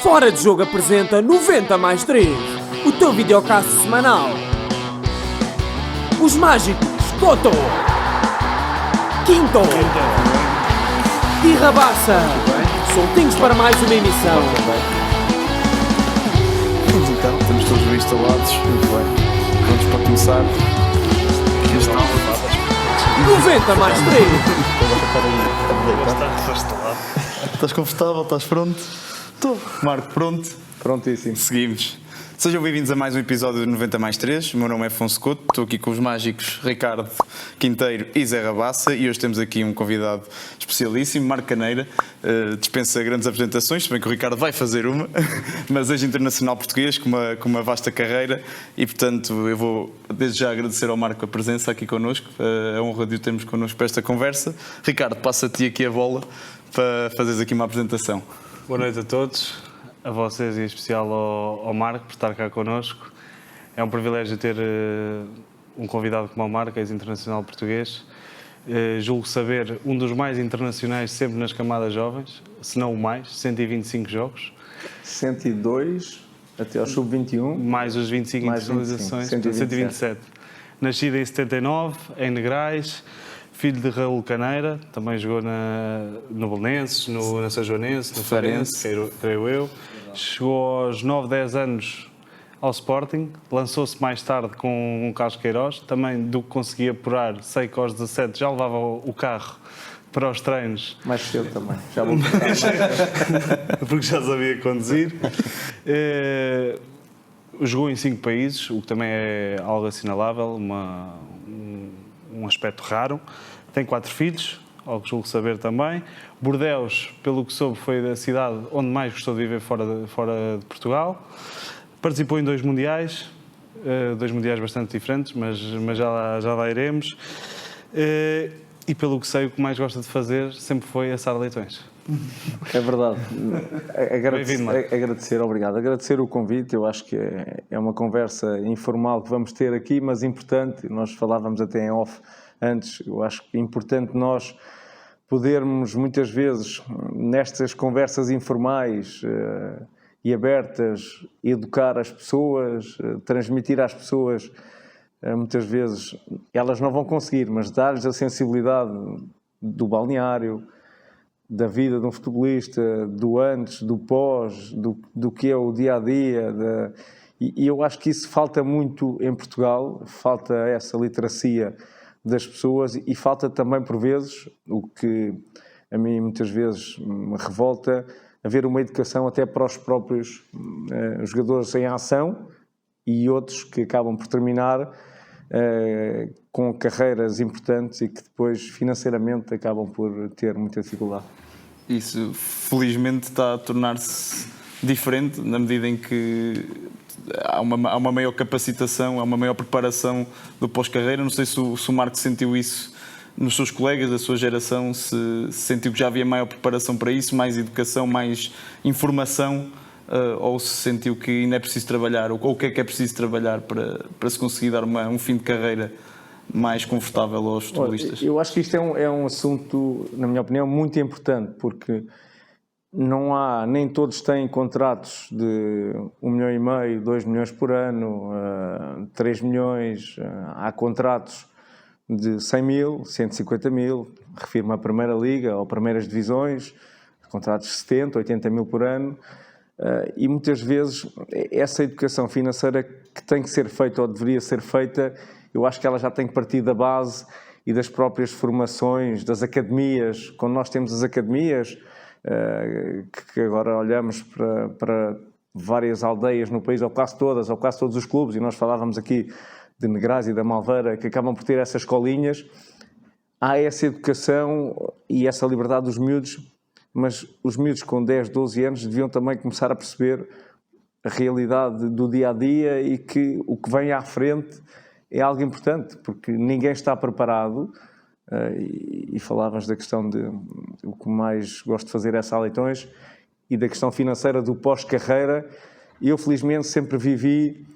Fora de Jogo apresenta 90 mais 3, o teu videocast semanal. Os mágicos Toto, Quinto e Rabassa, soltinhos para mais uma emissão. Então, estamos todos bem instalados, muito bem. Prontos para começar. 90 mais 3. Estás confortável? Estás pronto? Estou. Marco, pronto? Prontíssimo. Seguimos. Sejam bem-vindos a mais um episódio de 90 mais 3. O meu nome é Afonso Couto, estou aqui com os mágicos Ricardo Quinteiro e Zé Rabassa e hoje temos aqui um convidado especialíssimo, Marco Caneira. Dispensa grandes apresentações, se bem que o Ricardo vai fazer uma, mas ex-internacional português com uma vasta carreira e, portanto, eu vou desde já agradecer ao Marco a presença aqui connosco, a honra de o termos connosco para esta conversa. Ricardo, passa-te aqui a bola para fazeres aqui uma apresentação. Boa noite a todos, a vocês e em especial ao Marco por estar cá connosco. É um privilégio ter um convidado como o Marco, ex-internacional português. Julgo saber um dos mais internacionais sempre nas camadas jovens, se não o mais, 125 jogos. 102 até ao sub-21. Mais os 25 internacionalizações, 127. Nascido em 79, em Negrais. Filho de Raul Caneira, também jogou no Belenenses, na São Joanense, no Farense, creio eu. Chegou aos 9, 10 anos ao Sporting, lançou-se mais tarde com um Carlos Queiroz, também do que conseguia apurar, sei que aos 17 já levava o carro para os treinos. Mais cedo também, já vou porque já sabia conduzir. Jogou em 5 países, o que também é algo assinalável, um aspecto raro. Tem 4 filhos, ao que julgo saber também. Bordeaux, pelo que soube, foi a cidade onde mais gostou de viver fora de Portugal. Participou em 2 mundiais, 2 mundiais bastante diferentes, mas já lá iremos. E pelo que sei, o que mais gosta de fazer sempre foi assar leitões. É verdade. Agradecer, obrigado. Agradecer o convite, eu acho que é uma conversa informal que vamos ter aqui, mas importante. Nós falávamos até em off antes, eu acho que é importante nós podermos muitas vezes, nestas conversas informais e abertas, educar as pessoas, transmitir às pessoas, muitas vezes elas não vão conseguir, mas dar-lhes a sensibilidade do balneário, da vida de um futebolista, do antes, do pós, do que é o dia-a-dia. E eu acho que isso falta muito em Portugal, falta essa literacia das pessoas e falta também, por vezes, o que a mim muitas vezes me revolta, haver uma educação até para os próprios jogadores em ação e outros que acabam por terminar com carreiras importantes e que depois financeiramente acabam por ter muita dificuldade. Isso, felizmente, está a tornar-se diferente na medida em que há uma maior capacitação, há uma maior preparação do pós-carreira. Não sei se o Marco sentiu isso nos seus colegas da sua geração, se sentiu que já havia maior preparação para isso, mais educação, mais informação, ou se sentiu que ainda é preciso trabalhar, ou o que é preciso trabalhar para se conseguir dar um fim de carreira mais confortável aos futebolistas. Eu acho que isto é um assunto, na minha opinião, muito importante, porque nem todos têm contratos de 1,5 milhão, 2 milhões por ano, 3 milhões, há contratos de 100 mil, 150 mil, refiro-me à Primeira Liga ou Primeiras Divisões, contratos de 70, 80 mil por ano, e muitas vezes essa educação financeira que tem que ser feita ou deveria ser feita, eu acho que ela já tem que partir da base e das próprias formações, das academias. Quando nós temos as academias, que agora olhamos para várias aldeias no país, ou quase todos os clubes, e nós falávamos aqui de Negrais e da Malveira, que acabam por ter essas escolinhas, há essa educação e essa liberdade dos miúdos, mas os miúdos com 10, 12 anos deviam também começar a perceber a realidade do dia-a-dia e que o que vem à frente é algo importante, porque ninguém está preparado. E falavas da questão de o que mais gosto de fazer é assar leitões e da questão financeira do pós-carreira. Eu felizmente sempre vivi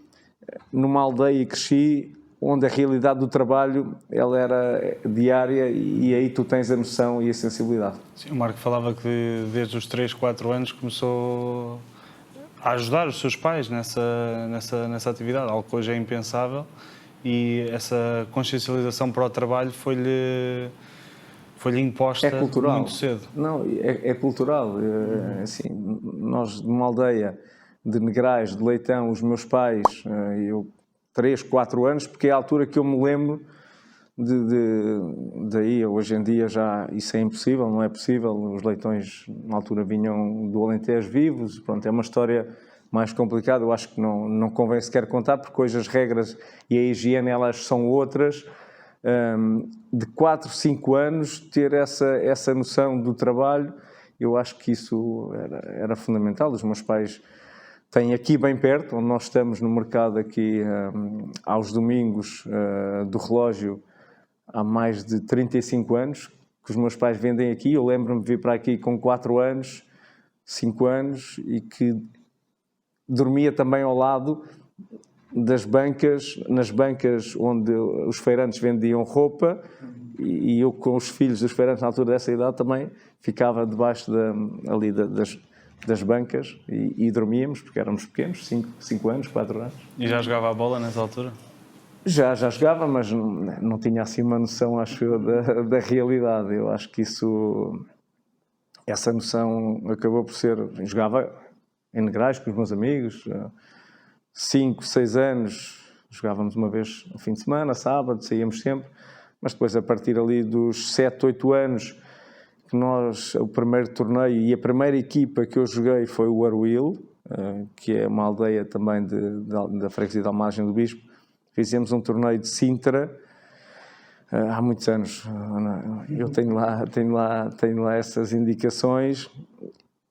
numa aldeia e cresci onde a realidade do trabalho ela era diária e aí tu tens a noção e a sensibilidade. Sim, o Marco falava que desde os 3, 4 anos começou a ajudar os seus pais nessa atividade, algo que hoje é impensável, e essa consciencialização para o trabalho foi-lhe imposta muito cedo. Não, é cultural. Assim, nós, de uma aldeia de Negrais, de Leitão, os meus pais, eu 3, 4 anos, porque é a altura que eu me lembro daí. Hoje em dia já isso é impossível, não é possível. Os leitões na altura vinham do Alentejo vivos. Pronto, é uma história mais complicada. Eu acho que não convém sequer contar, porque hoje as regras e a higiene elas são outras. De 4, 5 anos ter essa noção do trabalho, eu acho que isso era fundamental. Os meus pais têm aqui bem perto, onde nós estamos no mercado aqui aos domingos do relógio, há mais de 35 anos que os meus pais vendem aqui. Eu lembro-me de vir para aqui com 4 anos, 5 anos, e que dormia também ao lado das bancas, nas bancas onde os feirantes vendiam roupa, e eu com os filhos dos feirantes na altura dessa idade também ficava debaixo das bancas e dormíamos, porque éramos pequenos, 5 anos, 4 anos. E já jogava a bola nessa altura? Já jogava, mas não tinha assim uma noção, acho eu, da realidade. Eu acho que essa noção acabou por ser... Jogava em Negrais com os meus amigos, 5, 6 anos, jogávamos uma vez no fim de semana, sábado, saíamos sempre, mas depois a partir ali dos 7, 8 anos, que o primeiro torneio e a primeira equipa que eu joguei foi o Aruil, que é uma aldeia também da freguesia da Almagem do Bispo. Fizemos um torneio de Sintra, há muitos anos, eu tenho lá essas indicações.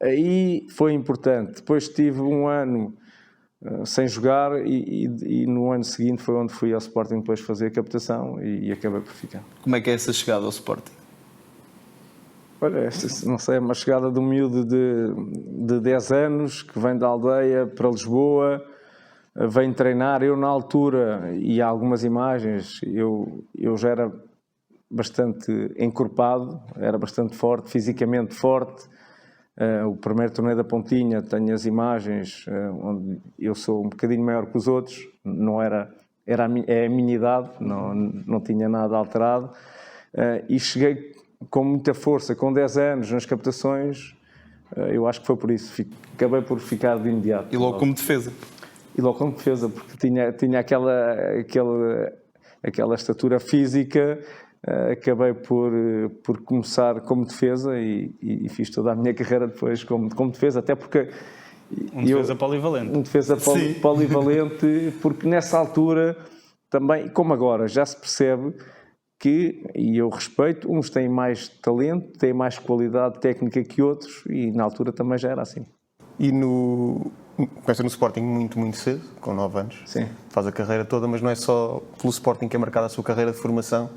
Aí foi importante. Depois tive um ano sem jogar e no ano seguinte foi onde fui ao Sporting depois fazer a captação e acabei por ficar. Como é que é essa chegada ao Sporting? Olha, não sei, é uma chegada de um miúdo de 10 anos que vem da aldeia para Lisboa, vem treinar. Eu na altura, e há algumas imagens, eu já era bastante encorpado, era bastante forte, fisicamente forte. O primeiro torneio da Pontinha, tenho as imagens onde eu sou um bocadinho maior que os outros, não é a minha idade, não tinha nada alterado, e cheguei com muita força, com 10 anos nas captações. Eu acho que foi por isso, acabei por ficar de imediato. E logo como defesa? E logo como defesa, porque tinha aquela estatura física. Acabei por começar como defesa e fiz toda a minha carreira depois como defesa, até porque... defesa polivalente. Um defesa polivalente, porque nessa altura também, como agora, já se percebe que, e eu respeito, uns têm mais talento, têm mais qualidade técnica que outros, e na altura também já era assim. E começa no Sporting muito, muito cedo, com 9 anos. Sim. Faz a carreira toda, mas não é só pelo Sporting que é marcada a sua carreira de formação,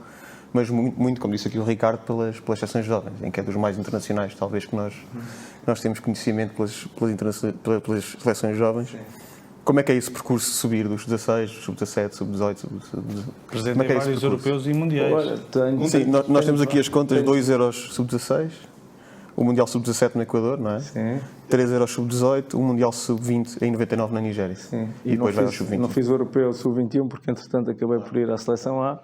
mas muito, como disse aqui o Ricardo, pelas seleções jovens, em que é dos mais internacionais, talvez, que nós temos conhecimento pelas seleções jovens. Sim. Como é que é esse percurso de subir dos 16, sub-17, sub-18? Presente em vários europeus e mundiais. Olha, nós temos aqui as contas: 2 euros sub-16, o Mundial sub-17 no Equador, não é? Sim. 3 euros sub-18, o Mundial sub-20 em 99 na Nigéria. Sim. E depois vai ao sub-21. Não fiz o europeu sub-21 porque, entretanto, acabei por ir à seleção A.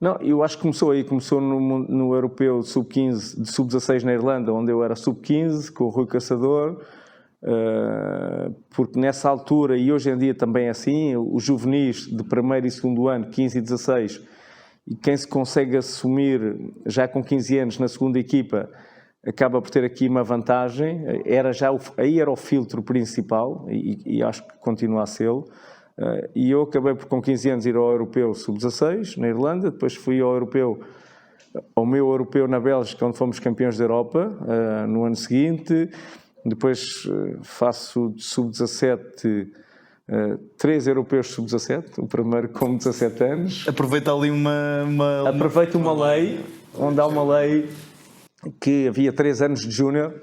Não, eu acho que começou no europeu sub-15, de sub-16 na Irlanda, onde eu era sub-15, com o Rui Caçador, porque nessa altura, e hoje em dia também é assim, os juvenis de primeiro e segundo ano, 15 e 16, e quem se consegue assumir já com 15 anos na segunda equipa, acaba por ter aqui uma vantagem. Aí era o filtro principal, e acho que continua a sê-lo. E eu acabei por, com 15 anos, ir ao europeu sub-16 na Irlanda, depois fui ao meu europeu na Bélgica, onde fomos campeões da Europa no ano seguinte. Depois faço de sub-17 3 europeus sub-17, o primeiro com 17 anos. Aproveita ali Aproveito uma lei, onde há uma lei que havia 3 anos de júnior,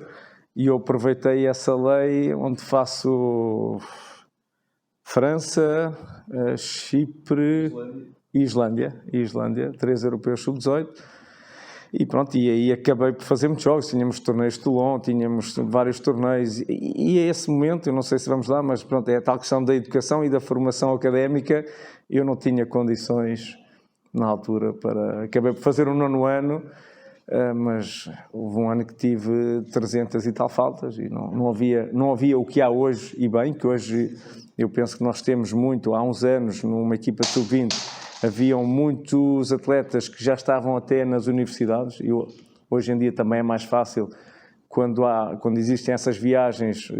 e eu aproveitei essa lei, onde faço França, Chipre e Islândia, 3 europeus sub-18. E pronto, e aí acabei por fazer muitos jogos, tínhamos torneios de Toulon, tínhamos vários torneios, e a esse momento, eu não sei se vamos lá, mas pronto, é a tal questão da educação e da formação académica, eu não tinha condições na altura para... Acabei por fazer um 9º ano, mas houve um ano que tive 300 e tal faltas, e não havia o que há hoje, e bem, que hoje eu penso que nós temos muito, há uns anos, numa equipa de sub-20, haviam muitos atletas que já estavam até nas universidades, e hoje em dia também é mais fácil, quando existem essas viagens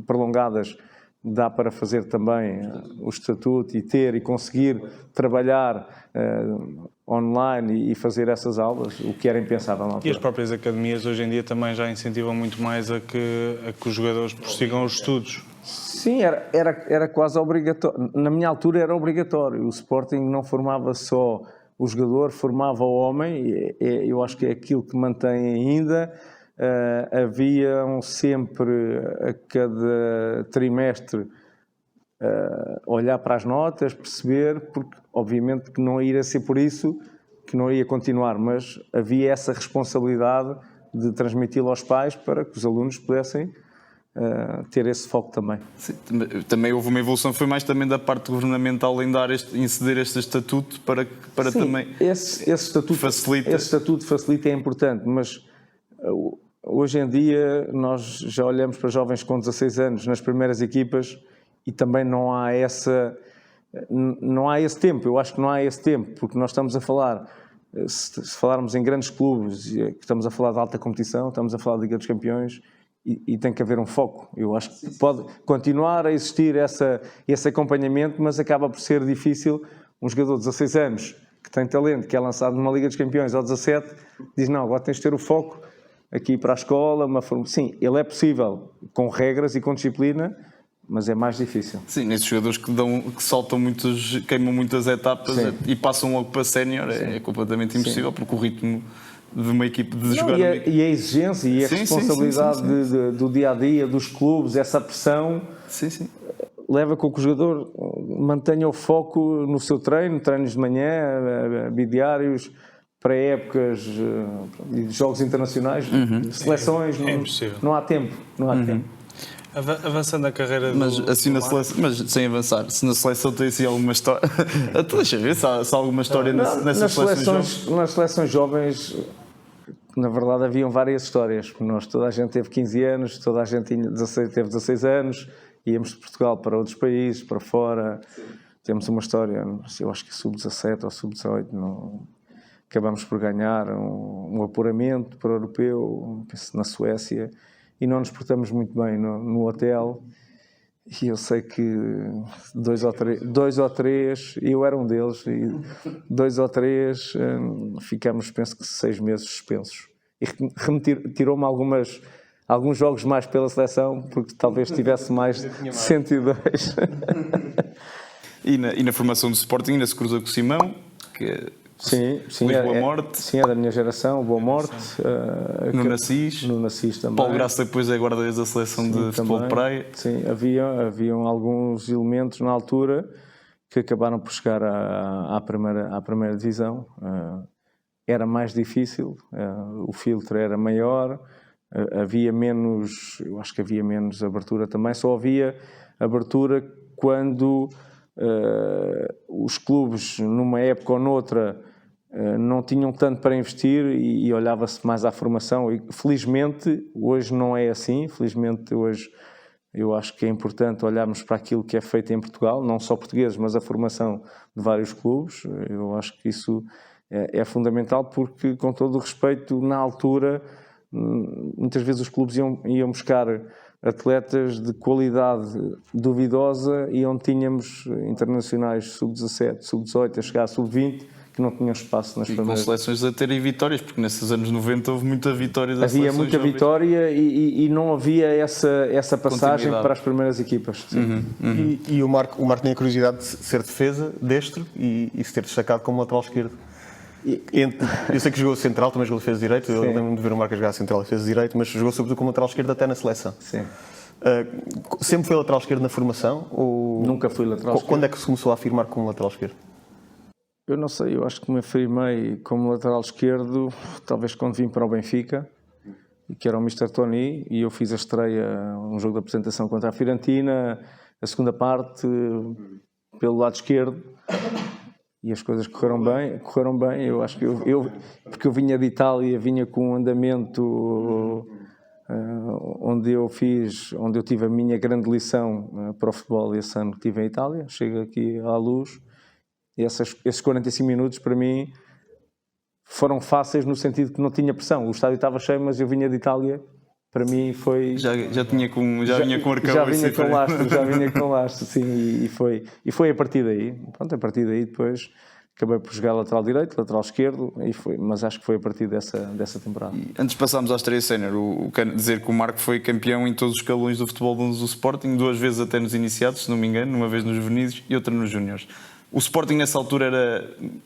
prolongadas, dá para fazer também o estatuto e conseguir trabalhar online e fazer essas aulas, o que era impensável na altura. E as próprias academias hoje em dia também já incentivam muito mais a que os jogadores prossigam os estudos. Sim, era quase obrigatório. Na minha altura era obrigatório. O Sporting não formava só o jogador, formava o homem. Eu acho que é aquilo que mantém ainda. Haviam sempre, a cada trimestre, olhar para as notas, perceber, porque obviamente que não iria ser por isso que não ia continuar, mas havia essa responsabilidade de transmiti-lo aos pais para que os alunos pudessem ter esse foco também. Sim, também houve uma evolução, foi mais também da parte governamental em ceder este estatuto para sim, também esse estatuto facilita. Esse estatuto facilita, é importante, mas hoje em dia nós já olhamos para jovens com 16 anos nas primeiras equipas e também não há esse tempo, eu acho que não há esse tempo, porque nós estamos a falar, se falarmos em grandes clubes, estamos a falar de alta competição, estamos a falar de Liga dos Campeões, e tem que haver um foco. Eu acho que pode continuar a existir esse acompanhamento, mas acaba por ser difícil. Um jogador de 16 anos que tem talento, que é lançado numa Liga dos Campeões ou 17, diz não, agora tens de ter o foco aqui para a escola, sim, ele é possível com regras e com disciplina, mas é mais difícil. Sim, nesses jogadores que saltam queimam muitas etapas, sim, e passam logo para sénior, é completamente impossível, sim, porque o ritmo de uma equipe de jogar... E a exigência e a responsabilidade do dia-a-dia, dos clubes, essa pressão, leva com que o jogador mantenha o foco no seu treino, treinos de manhã, bidiários, pré-épocas, jogos internacionais, seleções, não há tempo. Avançando a carreira mas assim na seleção, mas sem avançar, se na seleção tem assim alguma história, deixa ver se há alguma história nessas seleções. Nas seleções jovens, na verdade haviam várias histórias. Toda a gente teve 15 anos, toda a gente teve 16 anos, íamos de Portugal para outros países, para fora. Sim. Temos uma história, eu acho que sub-17 ou sub-18, acabamos por ganhar um apuramento para o europeu, penso na Suécia, e não nos portamos muito bem no hotel, e eu sei que dois ou três, eu era um deles, e 2 ou 3 ficamos, penso que 6 meses suspensos. E tirou-me alguns jogos mais pela seleção, porque talvez tivesse mais de 102. E na formação do Sporting ainda se cruzou com o Simão, que sim, Boa Morte. Sim, é da minha geração, Boa Morte. No Nassis também. Paulo Graça depois é guarda-redes da seleção de futebol de praia. Sim, haviam alguns elementos na altura que acabaram por chegar à primeira divisão. Era mais difícil, o filtro era maior, havia menos, eu acho que havia menos abertura também, só havia abertura quando os clubes, numa época ou noutra, não tinham tanto para investir e olhava-se mais à formação. E felizmente hoje não é assim. Felizmente hoje eu acho que é importante olharmos para aquilo que é feito em Portugal, não só portugueses, mas a formação de vários clubes. Eu acho que isso é fundamental, porque, com todo o respeito, na altura muitas vezes os clubes iam buscar atletas de qualidade duvidosa, e onde tínhamos internacionais sub-17, sub-18, a chegar a sub-20, que não tinham espaço nas primeiras. Com seleções a terem vitórias, porque nesses anos 90 houve muita vitória das seleções. Havia muita jovens. Vitória e não havia essa passagem para as primeiras equipas. E o Marco tinha a curiosidade de ser defesa, destro, e se ter destacado como lateral esquerdo. Eu sei que jogou central, também jogou defesa direito. Eu lembro-me de ver o Marco jogar central e defesa direito, mas jogou sobretudo como lateral esquerdo até na seleção. Sim. Sempre foi lateral esquerdo na formação? Ou... Nunca fui lateral esquerdo. Quando é que se começou a afirmar como lateral esquerdo? Eu não sei, eu acho que me afirmei como lateral esquerdo, talvez quando vim para o Benfica, que era o Mr. Tony, e eu fiz a estreia, um jogo de apresentação contra a Fiorentina, a segunda parte pelo lado esquerdo, e as coisas correram bem, eu acho que porque eu vinha de Itália, vinha com um andamento onde eu tive a minha grande lição para o futebol esse ano que estive em Itália, chego aqui à Luz, e esses 45 minutos para mim foram fáceis no sentido que não tinha pressão. O estádio estava cheio, mas eu vinha de Itália. Para mim foi... Já vinha com arcabouço. Já vinha com lastro, sim. E foi a partir daí. Pronto, a partir daí depois acabei por jogar lateral direito, lateral esquerdo, mas acho que foi a partir dessa temporada. E antes de passarmos à estreia sénior, quero dizer que o Marco foi campeão em todos os escalões do futebol do Sporting, 2 vezes até nos iniciados, se não me engano, uma vez nos juvenis e outra nos júniores. O Sporting nessa altura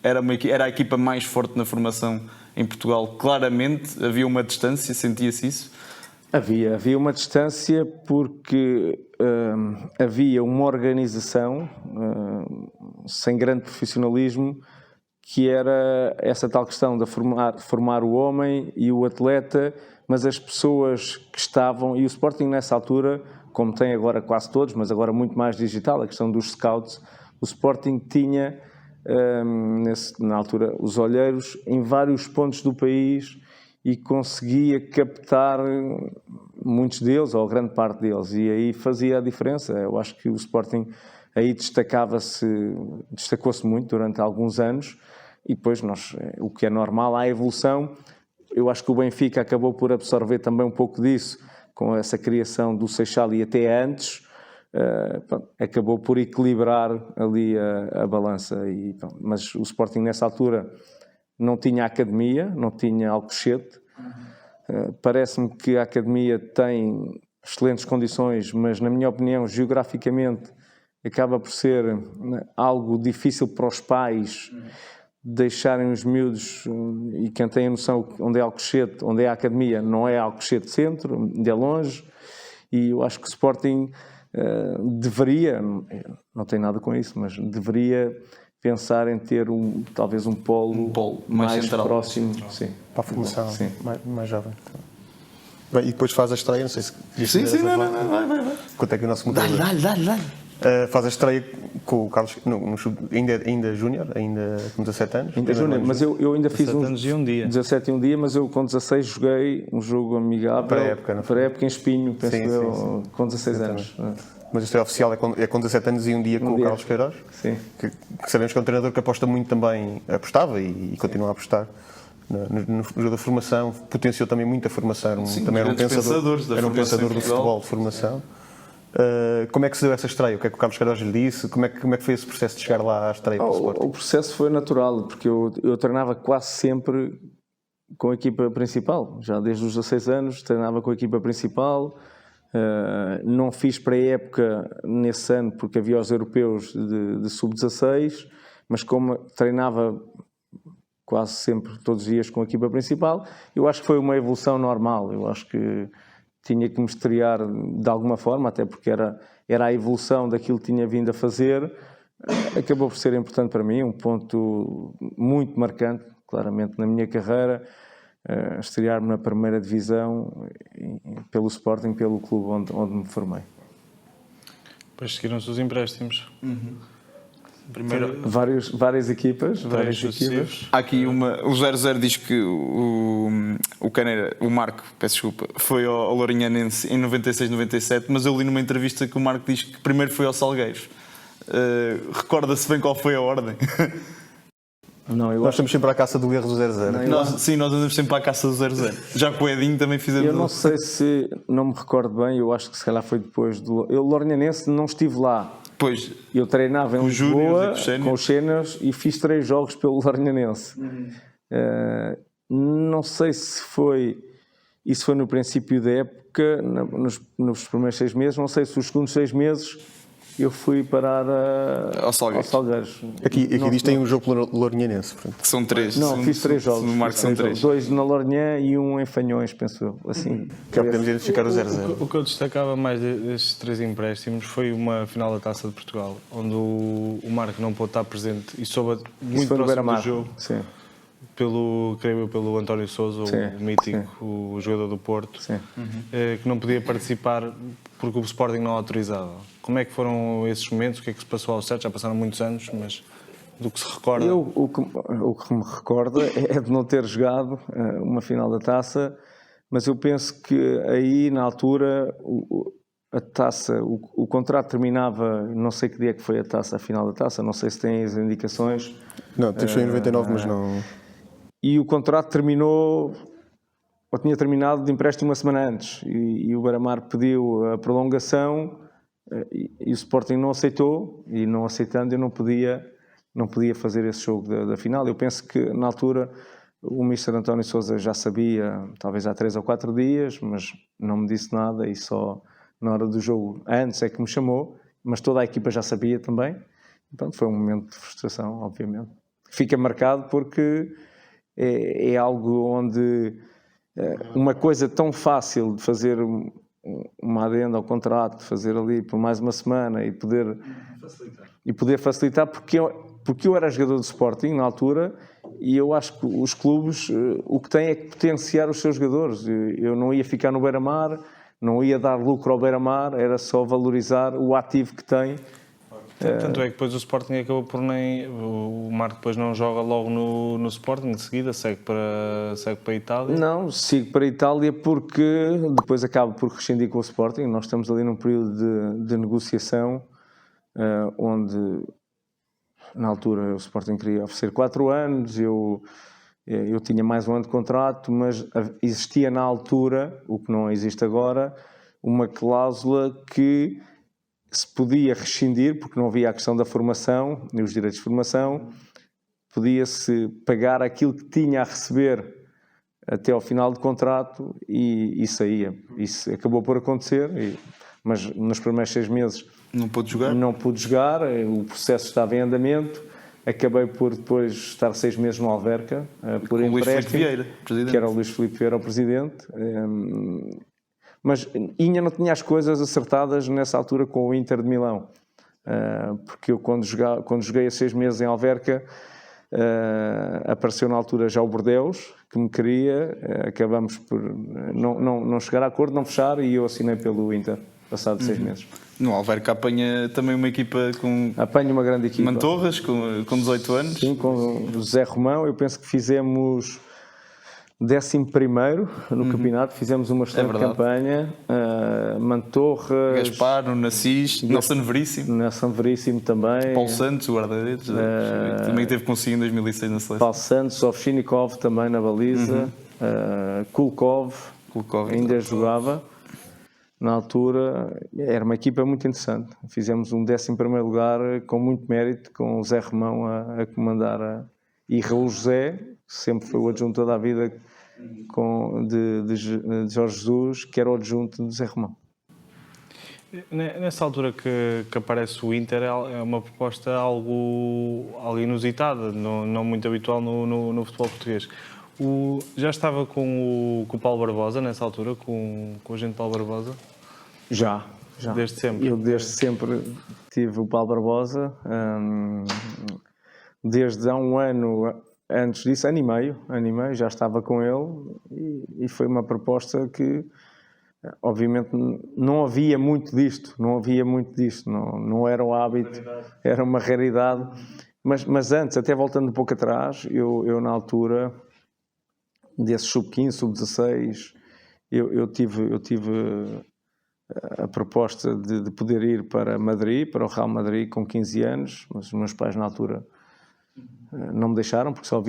era a equipa mais forte na formação em Portugal. Claramente havia uma distância, sentia-se isso? Havia uma distância porque havia uma organização sem grande profissionalismo, que era essa tal questão de formar o homem e o atleta, mas as pessoas que estavam, e o Sporting nessa altura, como tem agora quase todos, mas agora muito mais digital, a questão dos scouts, o Sporting tinha, na altura, os olheiros em vários pontos do país e conseguia captar muitos deles, ou grande parte deles, e aí fazia a diferença. Eu acho que o Sporting aí destacou-se muito durante alguns anos, e depois o que é normal, há evolução. Eu acho que o Benfica acabou por absorver também um pouco disso, com essa criação do Seixal e até antes, acabou por equilibrar ali a balança. Mas o Sporting nessa altura não tinha academia, não tinha Alcochete. Parece-me que a academia tem excelentes condições, mas na minha opinião, geograficamente, acaba por ser algo difícil para os pais deixarem os miúdos, e quem tem a noção onde é Alcochete, onde é a academia, não é Alcochete Centro, ainda é longe, e eu acho que o Sporting deveria, não tem nada com isso, mas deveria pensar em ter talvez um polo mais próximo, sim, para a formação, sim, mais jovem. Bem, e depois faz a estreia, não sei se... Sim, vai. Quanto é que o nosso motor... Dá-lhe. Faz a estreia com o Carlos, ainda júnior, ainda com 17 anos. Ainda júnior, mas eu ainda fiz 17 anos e um dia. 17 e um dia, mas eu com 16 joguei um jogo amigável. Para a época em Espinho, penso sim. Com 16 anos. Mas a estreia oficial é com 17 anos e um dia com o Carlos Queiroz. Sim. Que sabemos que é um treinador que aposta muito também, apostava e continua a apostar no jogo da formação, potenciou também muito a formação. Sim, também era um pensador do futebol de formação. Como é que se deu essa estreia? O que é que o Carlos Queiroz lhe disse? Como é que foi esse processo de chegar lá à estreia do Sporting? O processo foi natural, porque eu treinava quase sempre com a equipa principal. Já desde os 16 anos treinava com a equipa principal. Não fiz pré-época nesse ano porque havia os europeus de sub-16, mas como treinava quase sempre, todos os dias, com a equipa principal, eu acho que foi uma evolução normal. Eu acho que tinha que me estrear de alguma forma, até porque era a evolução daquilo que tinha vindo a fazer. Acabou por ser importante para mim, um ponto muito marcante, claramente, na minha carreira, estrear-me na primeira divisão pelo Sporting, pelo clube onde me formei. Depois seguiram-se os empréstimos. Primeiro, várias equipas. Há aqui o 00 diz que o Caneira, o Marco, peço desculpa, foi ao Lourinhanense em 96, 97, mas eu li numa entrevista que o Marco diz que primeiro foi ao Salgueiros. Recorda-se bem qual foi a ordem? Nós estamos sempre à caça do erro do 00. Nós andamos sempre à caça do 00. Já com o Edinho também fizemos. Eu não sei se, não me recordo bem, eu acho que se calhar foi depois do... Eu, Lourinhanense, não estive lá. Pois, eu treinava em Lisboa com os Séniores e fiz 3 jogos pelo Lourinhanense. Não sei se isso foi no princípio da época, nos primeiros 6 meses, não sei se os segundos 6 meses eu fui parar Ao Salgueiros. ao Salgueiros. Aqui Não- diz tem um jogo pelo Lourinhanense. portanto. Que são 3. Não, fiz 3 jogos. No Marco fiz são 3 3. jogos. 2 na Lourinhã e um em Fanhões, penso eu. Assim, Já podemos identificar o 0-0. O que eu destacava mais destes 3 empréstimos foi uma final da Taça de Portugal, onde o Marco não pôde estar presente e soube Isso muito foi no próximo Beira-Mar. do jogo, Sim, creio eu, pelo António Sousa, Sim, o mítico, o jogador do Porto, sim. que não podia participar porque o Sporting não autorizava. Como é que foram esses momentos? O que é que se passou ao certo? Já passaram muitos anos, mas do que se recorda? O que me recorda é de não ter jogado uma final da Taça, mas eu penso que aí, na altura, a Taça, o contrato terminava, não sei que dia que foi a Taça, a final da Taça, não sei se têm as indicações, Não, temos em 99, mas não. e o contrato terminou, ou tinha terminado de empréstimo uma semana antes, e o Beira-Mar pediu a prolongação, e o Sporting não aceitou, e não aceitando eu não podia fazer esse jogo da final. Eu penso que na altura o Mr. António Sousa já sabia, talvez há 3 ou 4 dias, mas não me disse nada, e só na hora do jogo antes é que me chamou, mas toda a equipa já sabia também. Pronto, foi um momento de frustração, obviamente. Fica marcado porque é algo onde uma coisa tão fácil de fazer uma adenda ao contrato, de fazer ali por mais uma semana e poder facilitar, porque eu era jogador do Sporting na altura, e eu acho que os clubes o que têm é que potenciar os seus jogadores. Eu não ia ficar no Beira-Mar, não ia dar lucro ao Beira-Mar, era só valorizar o ativo que tem. Tanto é que depois o Sporting acabou por nem... O Marco depois não joga logo no Sporting, de seguida segue para a Itália. Não, sigo para a Itália porque depois acabo por rescindir com o Sporting. Nós estamos ali num período de negociação onde, na altura, o Sporting queria oferecer 4 anos, eu tinha mais um ano de contrato, mas existia na altura, o que não existe agora, uma cláusula que se podia rescindir, porque não havia a questão da formação, nem os direitos de formação, podia-se pagar aquilo que tinha a receber até ao final do contrato e saía. Isso acabou por acontecer, mas nos primeiros 6 meses Não pôde jogar? não pude jogar, o processo estava em andamento, acabei por depois estar 6 meses no Alverca, por Com o Luís Filipe empréstimo, Vieira, presidente. que era o Luís Filipe Vieira, o presidente. Mas ainda não tinha as coisas acertadas nessa altura com o Inter de Milão, porque eu quando joguei a 6 meses em Alverca, apareceu na altura já o Bordeus, que me queria, acabamos por não chegar a acordo, não fechar, e eu assinei pelo Inter, passado 6 meses. No Alverca apanha também uma equipa com Apanho uma grande equipa. Mantorras, com 18 anos. Sim, com o José Romão, eu penso que fizemos 11º no campeonato, fizemos uma excelente verdade. campanha. Mantorras, Gaspar, no Nassis, Nelson Veríssimo, Nelson Veríssimo também, Paulo Santos, o guarda-redes, também teve consigo em 2006 na seleção. Paulo Santos, Ovchinikov também na baliza, Kulkov, Kulkov, ainda jogava. Na altura era uma equipa muito interessante. Fizemos um 11º lugar com muito mérito, com o Zé Romão a comandar e Raul José, que sempre foi o adjunto toda a vida de Jorge Jesus, que era o adjunto de Zé Romão. Nessa altura que aparece o Inter, é uma proposta algo inusitada, não muito habitual no futebol português. Já estava com o Paulo Barbosa nessa altura, com o agente Paulo Barbosa? Já. Desde sempre? Eu desde sempre tive o Paulo Barbosa, desde há um ano, antes disso, ano e meio, já estava com ele, e foi uma proposta que, obviamente, não havia muito disto, não era o hábito, era uma raridade, mas antes, até voltando um pouco atrás, eu na altura, desse sub-15, sub-16, eu tive a proposta de poder ir para Madrid, para o Real Madrid, com 15 anos, mas os meus pais na altura não me deixaram, porque só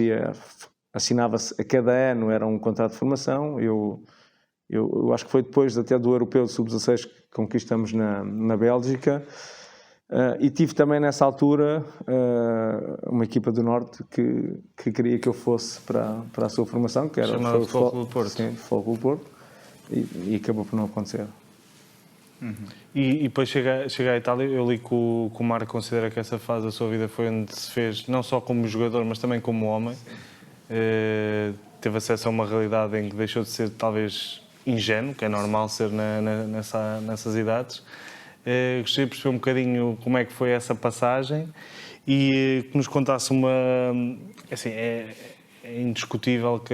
assinava-se a cada ano, era um contrato de formação. Eu acho que foi depois até do Europeu de Sub-16 que conquistamos na Bélgica, e tive também nessa altura uma equipa do Norte que queria que eu fosse para a sua formação, que era Chamado Futebol Clube do Porto. Sim, Futebol Clube do Porto, e acabou por não acontecer. E depois chega à Itália, eu li que o Marco considera que essa fase da sua vida foi onde se fez, não só como jogador, mas também como homem. Teve acesso a uma realidade em que deixou de ser talvez ingênuo, que é normal ser nessas idades. Gostaria de perceber um bocadinho como é que foi essa passagem e que nos contasse assim, é indiscutível que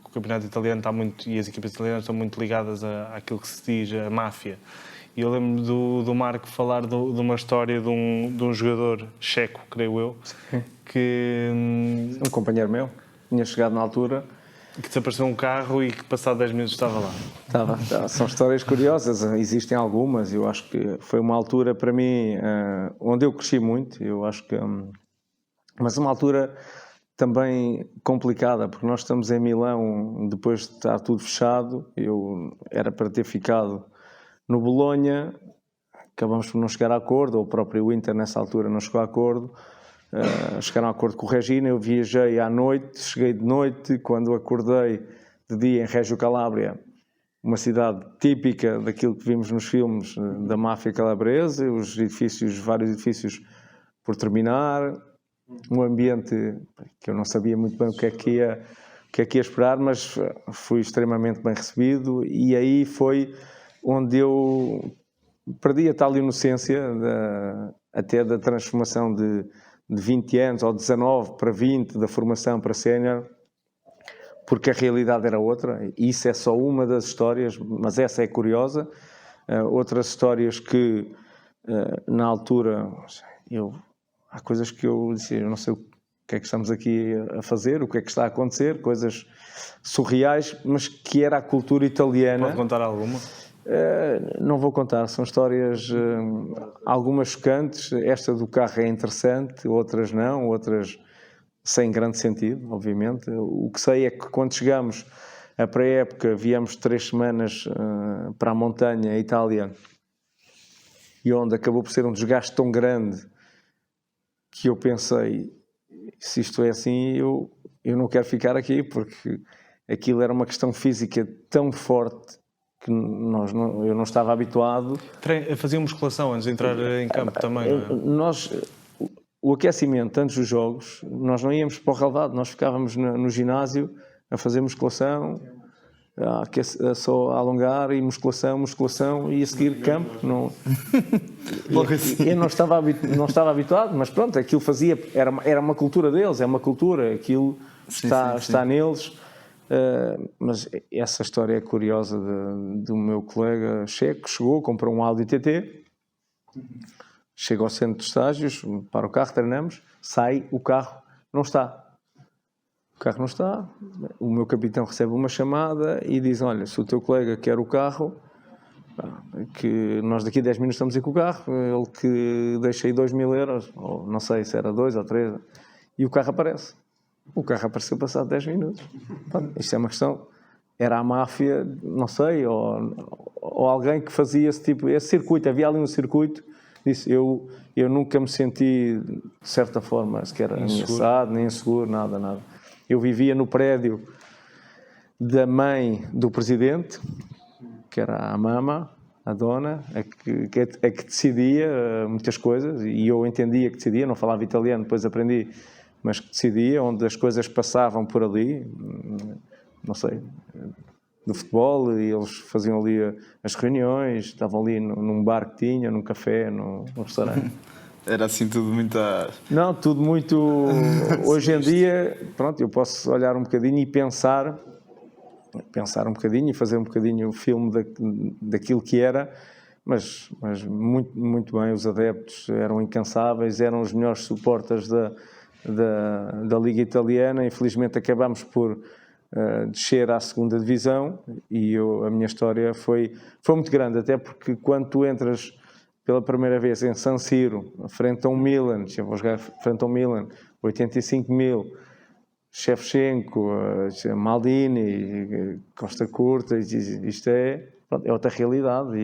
o campeonato italiano está muito, e as equipas italianas estão muito ligadas àquilo que se diz a máfia. E eu lembro do Marco falar de uma história de um jogador checo, creio eu, que... Um companheiro meu tinha chegado na altura... Que desapareceu um carro e que passado 10 minutos estava lá. Estava. São histórias curiosas, existem algumas. Eu acho que foi uma altura para mim onde eu cresci muito. Eu acho que, mas uma altura também complicada, porque nós estamos em Milão depois de estar tudo fechado. Eu era para ter ficado no Bolonha, acabamos por não chegar a acordo, ou o próprio Inter nessa altura não chegou a acordo. Chegaram a acordo com o Regina, eu viajei à noite, cheguei de noite, quando acordei de dia em Reggio Calabria, uma cidade típica daquilo que vimos nos filmes da máfia calabresa, os edifícios, vários edifícios por terminar, um ambiente que eu não sabia muito bem o que é que ia esperar, mas fui extremamente bem recebido, e aí foi onde eu perdi a tal inocência até da transformação de 20 anos, ou 19 para 20, da formação para sénior, porque a realidade era outra. Isso é só uma das histórias, mas essa é curiosa. Outras histórias que, na altura, há coisas que eu disse, eu não sei o que é que estamos aqui a fazer, o que é que está a acontecer, coisas surreais, mas que era a cultura italiana. Pode contar alguma? Não vou contar, são histórias algumas chocantes. Esta do carro é interessante, outras não, outras sem grande sentido, obviamente. O que sei é que quando chegamos a pré-época, viemos 3 semanas para a montanha, a Itália, e onde acabou por ser um desgaste tão grande que eu pensei, se isto é assim, eu não quero ficar aqui, porque aquilo era uma questão física tão forte que eu não estava habituado. Fazia musculação antes de entrar em campo também, não é? O aquecimento, antes dos jogos, nós não íamos para o relvado, nós ficávamos no ginásio a fazer musculação, só a alongar, e musculação, e a seguir campo. Eu não estava habituado, mas pronto, aquilo fazia, era uma cultura deles, é uma cultura, aquilo está neles. Mas essa história é curiosa do meu colega checo. Chegou, comprou um Audi TT, chega ao centro de estágios, para o carro, treinamos, sai, o carro não está. O meu capitão recebe uma chamada e diz: olha, se o teu colega quer o carro, que nós daqui a 10 minutos estamos aí com o carro, ele que deixa aí 2.000 euros, ou não sei se era 2 ou 3, e o carro aparece. O carro apareceu passado 10 minutos. Isto é uma questão. Era a máfia, não sei, ou alguém que fazia esse circuito. Havia ali um circuito. Disse, eu nunca me senti, de certa forma, sequer ameaçado, nem inseguro, nada. Eu vivia no prédio da mãe do presidente, que era a mama, a dona, a que decidia muitas coisas, e eu entendia que decidia, não falava italiano, depois aprendi, mas que decidia, onde as coisas passavam por ali, não sei, do futebol, e eles faziam ali as reuniões, estavam ali num bar que tinha, num café, num restaurante. Era assim tudo muito... Não, tudo muito... Hoje em dia, pronto, eu posso olhar um bocadinho e pensar um bocadinho e fazer um bocadinho o filme daquilo que era, mas muito, muito bem. Os adeptos eram incansáveis, eram os melhores suporters da Liga Italiana. Infelizmente acabámos por descer à segunda divisão, e a minha história foi muito grande, até porque quando tu entras pela primeira vez em San Siro, frente a um Milan, vou jogar frente a um Milan, 85.000, Shevchenko, Maldini, Costa Curta, isto é outra realidade,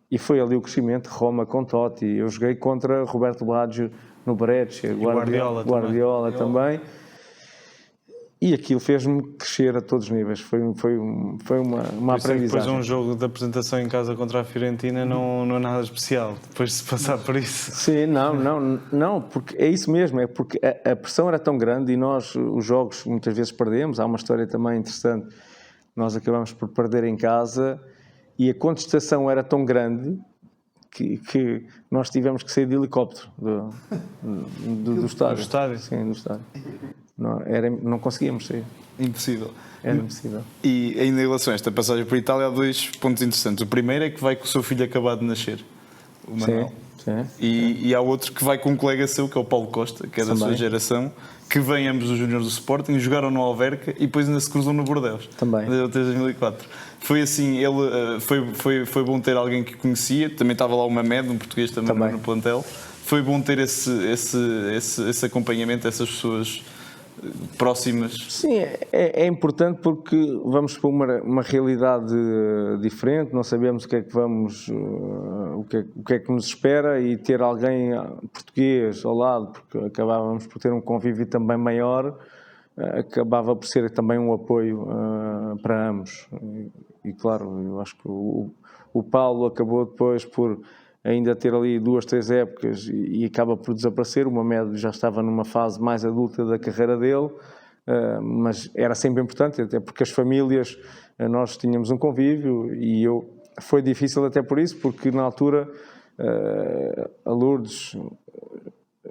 e foi ali o crescimento. Roma com Totti, eu joguei contra Roberto Baggio no Breccia, Guardiola também. E aquilo fez-me crescer a todos os níveis. Foi uma Depois aprendizagem. um jogo de apresentação em casa contra a Fiorentina não é nada especial, depois de se passar por isso. Sim, não, porque é isso mesmo, é porque a pressão era tão grande e nós, os jogos, muitas vezes perdemos. Há uma história também interessante, nós acabamos por perder em casa e a contestação era tão grande que nós tivemos que sair de helicóptero do estádio. Do estádio? Sim, do estádio. Não conseguíamos sair, Impossível. era impossível. E ainda em relação a esta passagem por Itália, há 2 pontos interessantes. O primeiro é que vai com o seu filho acabado de nascer, o Manuel. Sim. E há outro que vai com um colega seu, que é o Paulo Costa, que é da sua geração, que vem ambos os júniores do Sporting, jogaram no Alverca e depois ainda se cruzam no Bordeaux. Também. Desde 2004. Foi assim, foi bom ter alguém que conhecia, também estava lá o Mamed, um português também. No plantel. Foi bom ter esse acompanhamento, essas pessoas próximas. Sim, é importante porque vamos para uma realidade diferente, não sabemos o que é que vamos, o que é que nos espera, e ter alguém português ao lado, porque acabávamos por ter um convívio também maior, acabava por ser também um apoio para ambos. E claro, eu acho que o Paulo acabou depois por ainda ter ali 2, 3 épocas e acaba por desaparecer. O Mamed já estava numa fase mais adulta da carreira dele, mas era sempre importante, até porque as famílias, nós tínhamos um convívio e foi difícil até por isso, porque na altura a Lourdes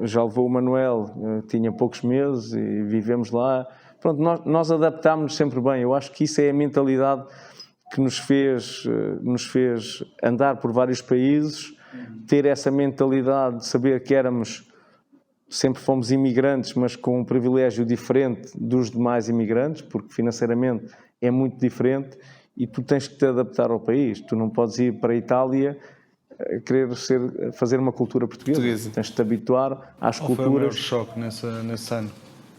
já levou o Manuel, tinha poucos meses e vivemos lá. Pronto, nós adaptámos-nos sempre bem. Eu acho que isso é a mentalidade que nos fez andar por vários países, ter essa mentalidade de saber que sempre fomos imigrantes, mas com um privilégio diferente dos demais imigrantes, porque financeiramente é muito diferente e tu tens que te adaptar ao país. Tu não podes ir para a Itália querer fazer uma cultura portuguesa. Tens de te habituar às culturas. Qual foi o maior choque nesse ano?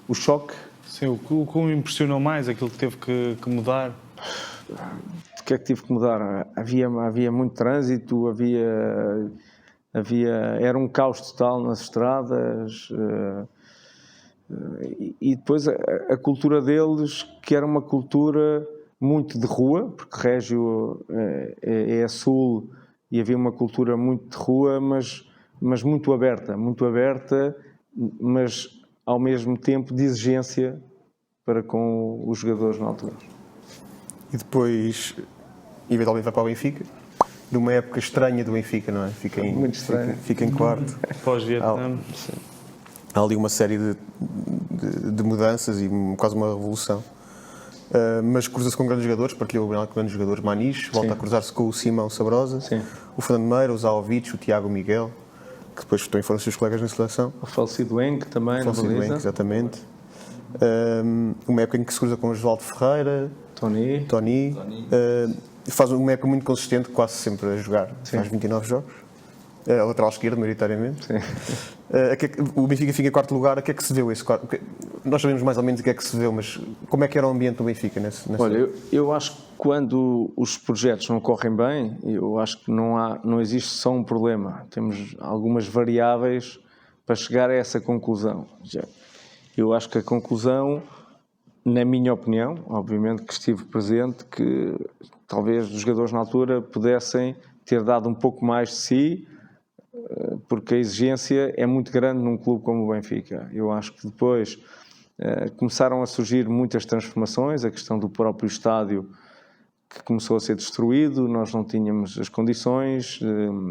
O choque? Sim, o que me impressionou mais, aquilo que teve que mudar? O que é que tive que mudar? Havia muito trânsito, era um caos total nas estradas, e depois a cultura deles, que era uma cultura muito de rua, porque Régio é sul e havia uma cultura muito de rua, mas muito aberta, mas ao mesmo tempo de exigência para com os jogadores na altura. E depois, eventualmente, vai para o Benfica, numa época estranha do Benfica, não é? Muito estranha. Fica em quarto. Pós-Vietnã. Há ali uma série de mudanças e quase uma revolução. Mas cruza-se com grandes jogadores, partilhou com grandes jogadores. Maniche, volta a cruzar-se com o Simão Sabrosa, o Fernando Meira, o Zaovic, o Tiago Miguel, que depois também foram seus colegas na seleção. O falecido Henk também, na baliza. Exatamente. Uma época em que se cruza com o Osvaldo Ferreira, Tony. Faz uma época muito consistente, quase sempre a jogar. Faz 29 jogos. A lateral esquerdo, maioritariamente. O Benfica fica em quarto lugar. A que é que se deu esse quarto? Nós sabemos mais ou menos o que é que se deu, mas como é que era o ambiente do Benfica nessa... Olha, eu acho que quando os projetos não correm bem, eu acho que não existe só um problema. Temos algumas variáveis para chegar a essa conclusão. Eu acho que a conclusão, na minha opinião, obviamente que estive presente, que talvez os jogadores na altura pudessem ter dado um pouco mais de si, porque a exigência é muito grande num clube como o Benfica. Eu acho que depois começaram a surgir muitas transformações, a questão do próprio estádio que começou a ser destruído, nós não tínhamos as condições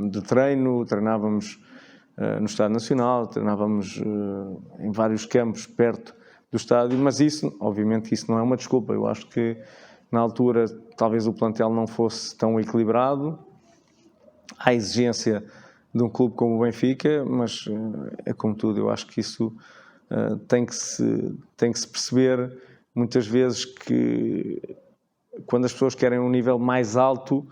de treino, treinávamos no Estádio Nacional, treinávamos em vários campos perto do estádio, mas isso, obviamente, isso não é uma desculpa. Eu acho que na altura talvez o plantel não fosse tão equilibrado, há exigência de um clube como o Benfica, mas é como tudo, eu acho que isso tem que se perceber muitas vezes que quando as pessoas querem um nível mais alto,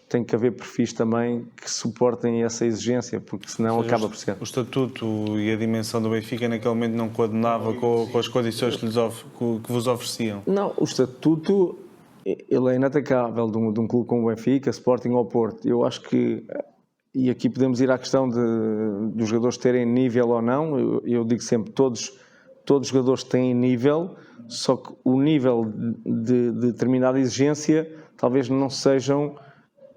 tem que haver perfis também que suportem essa exigência, porque senão acaba por ser. O estatuto e a dimensão do Benfica naquele momento não coordenava com as condições que vos ofereciam? Não, o estatuto ele é inatacável de um clube como o Benfica, Sporting ou Porto. Eu acho que, e aqui podemos ir à questão dos jogadores terem nível ou não, eu digo sempre, todos todos os jogadores têm nível, só que o nível de determinada exigência talvez não sejam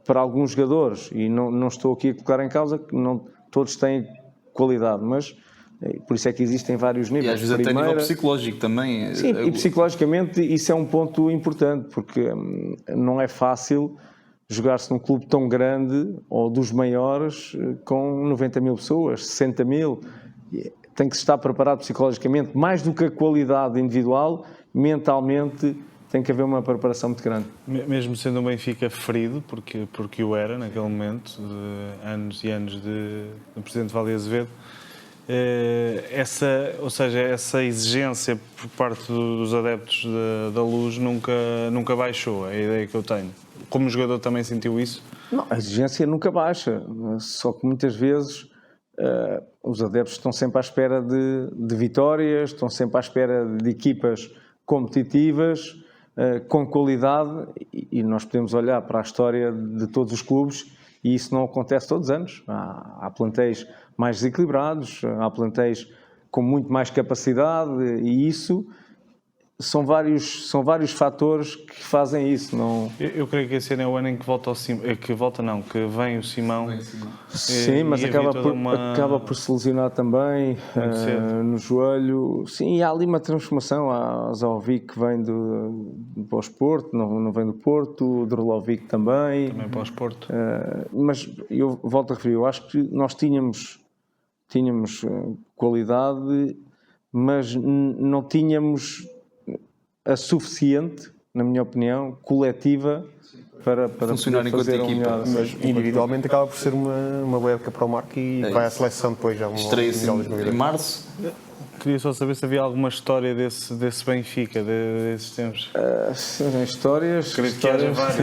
para alguns jogadores, e não estou aqui a colocar em causa que não todos têm qualidade, mas por isso é que existem vários níveis. E às vezes até nível psicológico também. Sim, e psicologicamente isso é um ponto importante, porque não é fácil jogar-se num clube tão grande, ou dos maiores, com 90 mil pessoas, 60 mil. Tem que estar preparado psicologicamente, mais do que a qualidade individual, mentalmente tem que haver uma preparação muito grande. Mesmo sendo um Benfica ferido, porque o era naquele momento, de anos e anos do Presidente Valde Azevedo, essa exigência por parte dos adeptos da Luz nunca baixou, é a ideia que eu tenho. Como jogador também sentiu isso? Não, a exigência nunca baixa, só que muitas vezes os adeptos estão sempre à espera de vitórias, estão sempre à espera de equipas competitivas, com qualidade, e nós podemos olhar para a história de todos os clubes e isso não acontece todos os anos. Há plantéis mais desequilibrados, há plantéis com muito mais capacidade, e isso são vários fatores que fazem isso. Não... Eu creio que esse ano é o ano em que volta que vem o Simão. Sim, mas acaba por se lesionar também no joelho. Sim, e há ali uma transformação. Há Zovic que vem do pós-Porto, não vem do Porto, o Drolovic também. Também pós-Porto. Mas eu volto a referir, eu acho que nós tínhamos qualidade, mas não tínhamos a suficiente, na minha opinião, coletiva para funcionar poder enquanto fazer equipa. Mas individualmente acaba por ser uma boa época para o Marco e vai à seleção depois já. Estreia-se em março. Queria só saber se havia alguma história desse Benfica, desses tempos. Histórias. Creio que haja várias.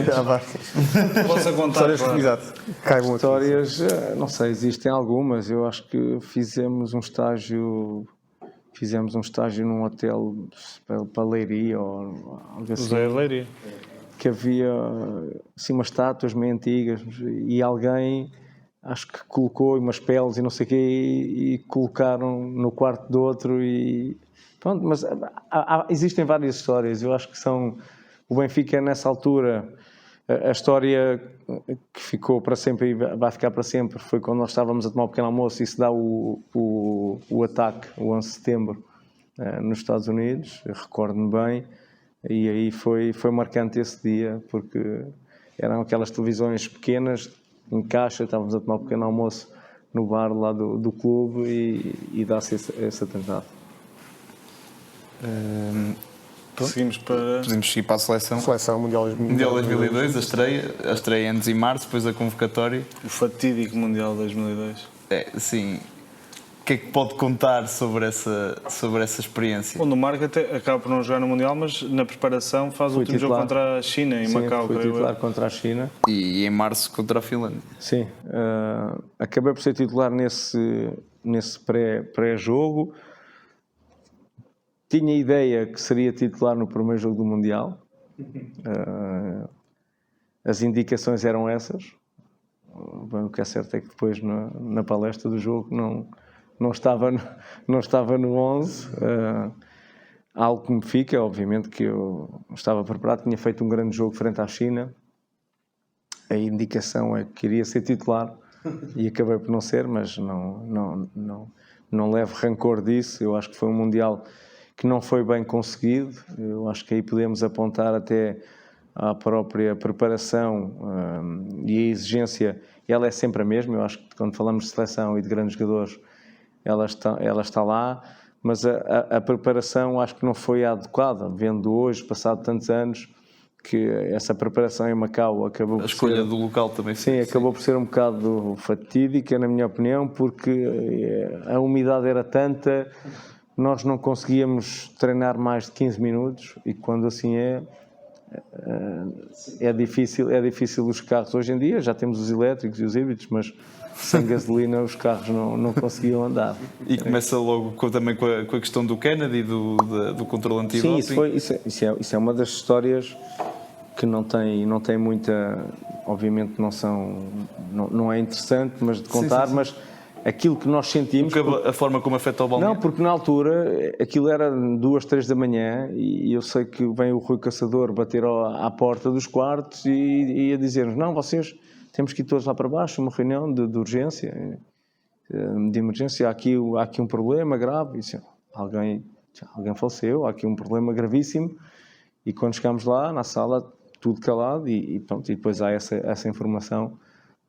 Posso contar? Histórias, exato. Histórias, não sei, existem algumas. Eu acho que fizemos um estágio num hotel para Leiria ou algo assim. Leiria. Que havia assim umas estátuas meio antigas e alguém, acho que colocou umas peles e não sei o quê, e colocaram no quarto do outro e pronto. Mas existem várias histórias. Eu acho que o Benfica nessa altura, a história que ficou para sempre e vai ficar para sempre foi quando nós estávamos a tomar um pequeno almoço e se dá o ataque, o 11 de setembro, nos Estados Unidos. Eu recordo-me bem, e aí foi marcante esse dia, porque eram aquelas televisões pequenas em caixa, estávamos a tomar um pequeno almoço no bar lá do clube e dá-se esse atentado. Podemos seguir para a seleção. Seleção Mundial 2002, a estreia antes em março, depois a convocatória. O fatídico Mundial 2002. Sim. O que é que pode contar sobre essa experiência? Bom, o Marco até acaba por não jogar no Mundial, mas na preparação faz o último jogo contra a China, em Macau. Foi titular contra a China. E em março contra a Finlândia. Sim, acabei por ser titular nesse pré-jogo. Tinha a ideia que seria titular no primeiro jogo do Mundial. As indicações eram essas. O que é certo é que depois na palestra do jogo não estava no 11. Algo que me fica, obviamente, que eu estava preparado, tinha feito um grande jogo frente à China. A indicação é que iria ser titular e acabei por não ser, mas não levo rancor disso. Eu acho que foi um Mundial que não foi bem conseguido. Eu acho que aí podemos apontar até à própria preparação e a exigência. Ela é sempre a mesma. Eu acho que quando falamos de seleção e de grandes jogadores, ela está lá, mas a preparação acho que não foi adequada, vendo hoje, passado tantos anos, que essa preparação em Macau acabou por ser... A escolha do local também. Sim, acabou por ser um bocado fatídica, na minha opinião, porque a umidade era tanta, nós não conseguíamos treinar mais de 15 minutos, e quando assim é difícil os carros. Hoje em dia já temos os elétricos e os híbridos, mas sem gasolina os carros não conseguiam andar. E começa logo também com a questão do Kennedy, do controle antidoping. Sim, isso é uma das histórias que não tem muita... Obviamente não é interessante mas de contar, sim. Mas aquilo que nós sentimos... A forma como afeta o balneário? Não, porque na altura aquilo era 2, 3 da manhã e eu sei que vem o Rui Caçador bater à porta dos quartos e a dizer-nos: não, vocês temos que ir todos lá para baixo, uma reunião de urgência, de emergência, há aqui um problema grave. E disse, alguém faleceu, há aqui um problema gravíssimo. E quando chegámos lá, na sala, tudo calado e pronto, e depois há essa informação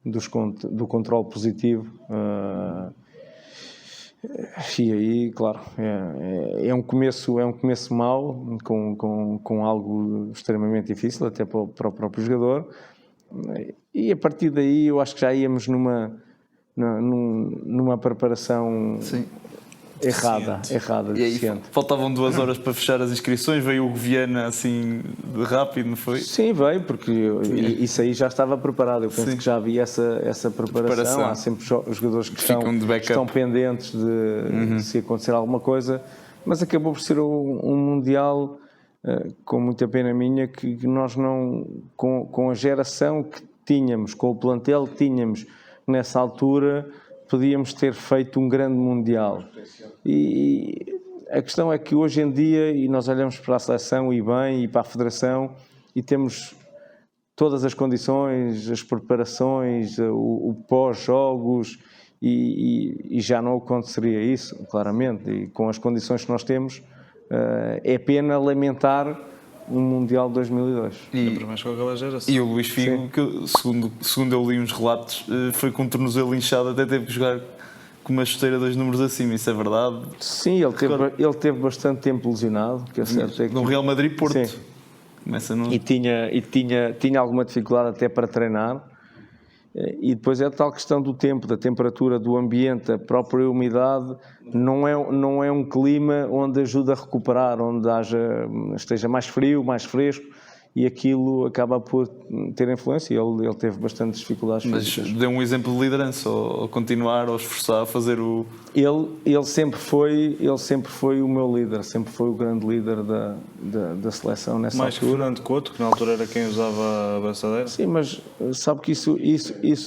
do controle positivo. E aí, claro, é um começo mau, com algo extremamente difícil, até para o próprio jogador. E a partir daí eu acho que já íamos numa preparação... Sim. Errada, e aí, deficiente. Faltavam 2 horas para fechar as inscrições, veio o Viana assim de rápido, não foi? Sim, veio, porque isso aí já estava preparado. Eu penso que já havia essa preparação. Há sempre os jogadores que estão pendentes de se acontecer alguma coisa, mas acabou por ser um Mundial, com muita pena minha, que nós não, com a geração que tínhamos, com o plantel que tínhamos nessa altura, podíamos ter feito um grande Mundial. E a questão é que hoje em dia, e nós olhamos para a seleção e bem, e para a Federação, e temos todas as condições, as preparações, o pós-jogos, e já não aconteceria isso, claramente. E com as condições que nós temos, é pena lamentar um Mundial de 2002. E o Luís Figo, que, segundo eu li uns relatos, foi com o tornozelo inchado, até teve que jogar com uma chuteira 2 números acima, isso é verdade? Sim, ele teve bastante tempo lesionado, que é certo. No Real Madrid-Porto. Sim. E tinha alguma dificuldade até para treinar. E depois é a tal questão do tempo, da temperatura, do ambiente, a própria umidade, não é um clima onde ajuda a recuperar, onde esteja mais frio, mais fresco, e aquilo acaba por ter influência. Ele teve bastantes dificuldades. Mas deu um exemplo de liderança, ou continuar, ou esforçar a fazer o... Ele sempre foi o meu líder, sempre foi o grande líder da seleção nessa mais altura. Mais que Fernando Couto, que na altura era quem usava a abraçadeira. Sim, mas sabe que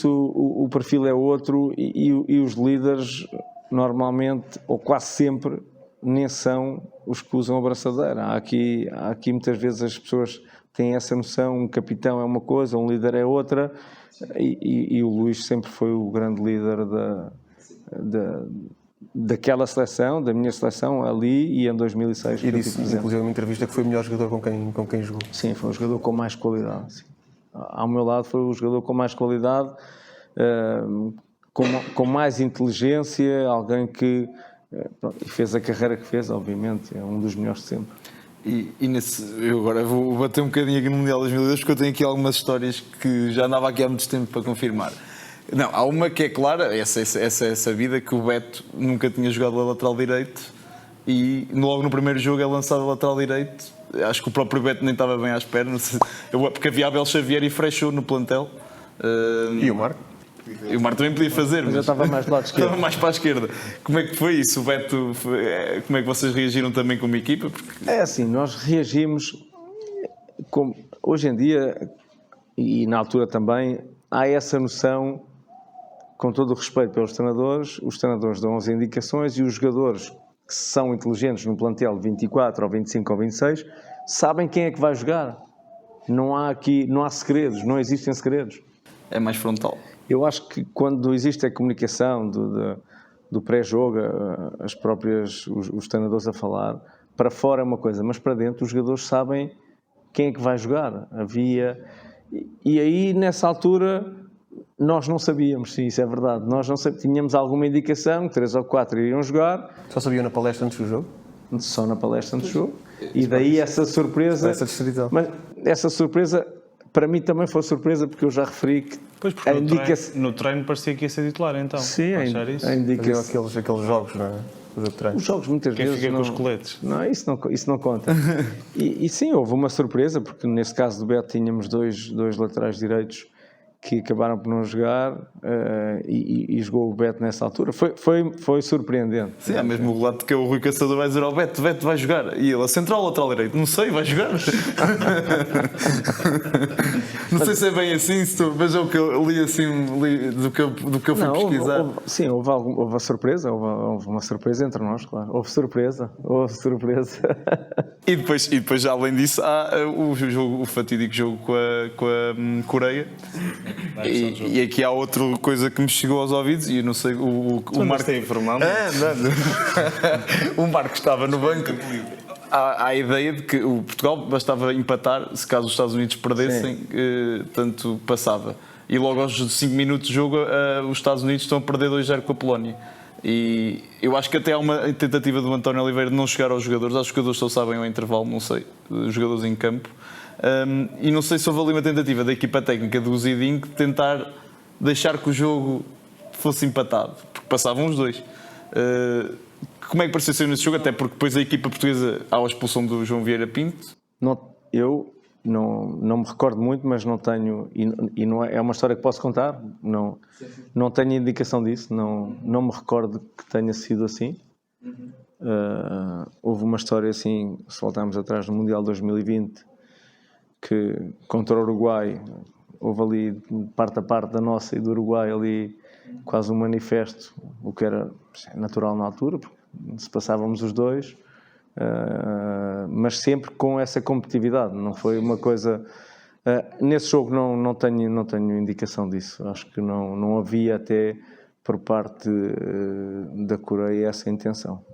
o perfil é outro e os líderes normalmente, ou quase sempre, nem são os que usam a abraçadeira. Há aqui muitas vezes as pessoas têm essa noção, um capitão é uma coisa, um líder é outra, e o Luís sempre foi o grande líder daquela seleção, da minha seleção, ali, e em 2006. E disse, inclusive, uma entrevista que foi o melhor jogador com quem jogou. Sim, foi o jogador com mais qualidade. Sim. Ao meu lado foi o jogador com mais qualidade, com mais inteligência, alguém que fez a carreira que fez, obviamente, é um dos melhores de sempre. Eu agora vou bater um bocadinho aqui no Mundial 2002, porque eu tenho aqui algumas histórias que já andava aqui há muito tempo para confirmar. Não, há uma que é clara, essa é sabida, que o Beto nunca tinha jogado a lateral direito e logo no primeiro jogo é lançado a lateral direito. Acho que o próprio Beto nem estava bem à espera, não sei, porque havia Abel Xavier e Freixo no plantel. E o Marco? E o Marco também podia fazer, mas eu estava mais para a esquerda. Estava mais para a esquerda. Como é que foi isso? O Beto, como é que vocês reagiram também como equipa? Porque... É assim, nós reagimos como hoje em dia, e na altura também, há essa noção, com todo o respeito pelos treinadores, os treinadores dão as indicações e os jogadores que são inteligentes no plantel 24 ou 25 ou 26 sabem quem é que vai jogar. Não há segredos, não existem segredos. É mais frontal. Eu acho que quando existe a comunicação do pré-jogo, os treinadores a falar, para fora é uma coisa, mas para dentro os jogadores sabem quem é que vai jogar. E aí, nessa altura, nós não sabíamos, sim, isso é verdade. Nós não sabíamos, tínhamos alguma indicação, 3 ou 4 iriam jogar. Só sabiam na palestra antes do jogo? Só na palestra antes do jogo. E daí essa surpresa... Mas essa surpresa... Para mim também foi surpresa, porque eu já referi que pois, porque no treino parecia que ia ser titular, então. Sim, a indicação. Aqueles jogos, não é? Os jogos muitas vezes fica com os coletes? Não, isso não conta. e sim, houve uma surpresa, porque nesse caso do Beto tínhamos dois laterais direitos que acabaram por não jogar, e jogou o Beto nessa altura. Foi surpreendente. Sim, há mesmo o relato que o Rui Caçador vai dizer ao Beto vai jogar. E ele, a central ou lateral direito? Não sei, vai jogar. Não sei se é bem assim, mas é o que eu li assim, do que eu fui pesquisar. Houve a surpresa, houve uma surpresa entre nós, claro. Houve surpresa. E depois, além disso, há o fatídico jogo com a Coreia. E aqui há outra coisa que me chegou aos ouvidos, e eu não sei, o Marco tem informado. O Marco estava no banco. Há a ideia de que o Portugal bastava empatar, se caso os Estados Unidos perdessem, tanto passava. E logo aos 5 minutos de jogo, os Estados Unidos estão a perder 2-0 com a Polónia. E eu acho que até há uma tentativa do António Oliveira de não chegar aos jogadores. Acho que os jogadores só sabem ao intervalo, não sei, os jogadores em campo. E não sei se houve ali uma tentativa da equipa técnica do Zidane de tentar deixar que o jogo fosse empatado, porque passavam os dois. Como é que pareceu ser nesse jogo? Até porque depois a equipa portuguesa, há a expulsão do João Vieira Pinto. Eu não me recordo muito, mas não tenho, e não é uma história que posso contar, não tenho indicação disso, não me recordo que tenha sido assim. Houve uma história assim, se voltarmos atrás no Mundial 2020, que contra o Uruguai houve ali parte a parte da nossa e do Uruguai ali quase um manifesto, o que era natural na altura, porque se passávamos os dois, mas sempre com essa competitividade, não foi uma coisa... nesse jogo não tenho indicação disso, acho que não havia até por parte da Coreia essa intenção.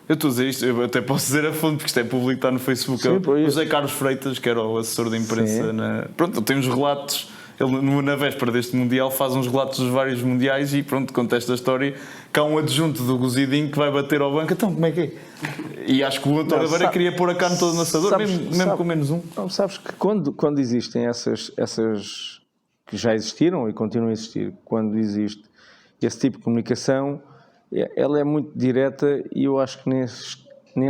Eu estou a dizer isto, eu até posso dizer a fonte, porque isto é público, está no Facebook. Sim, o José Carlos Freitas, que era o assessor de imprensa, pronto, ele tem uns relatos, ele na véspera deste Mundial faz uns relatos dos vários Mundiais e pronto, conta esta história, que há um adjunto do Gozidinho que vai bater ao banco, então como é que é? E acho que o António Oliveira queria pôr a carne toda no assador, mesmo com menos um. Não, sabes que quando existem essas que já existiram e continuam a existir, quando existe esse tipo de comunicação, ela é muito direta e eu acho que nem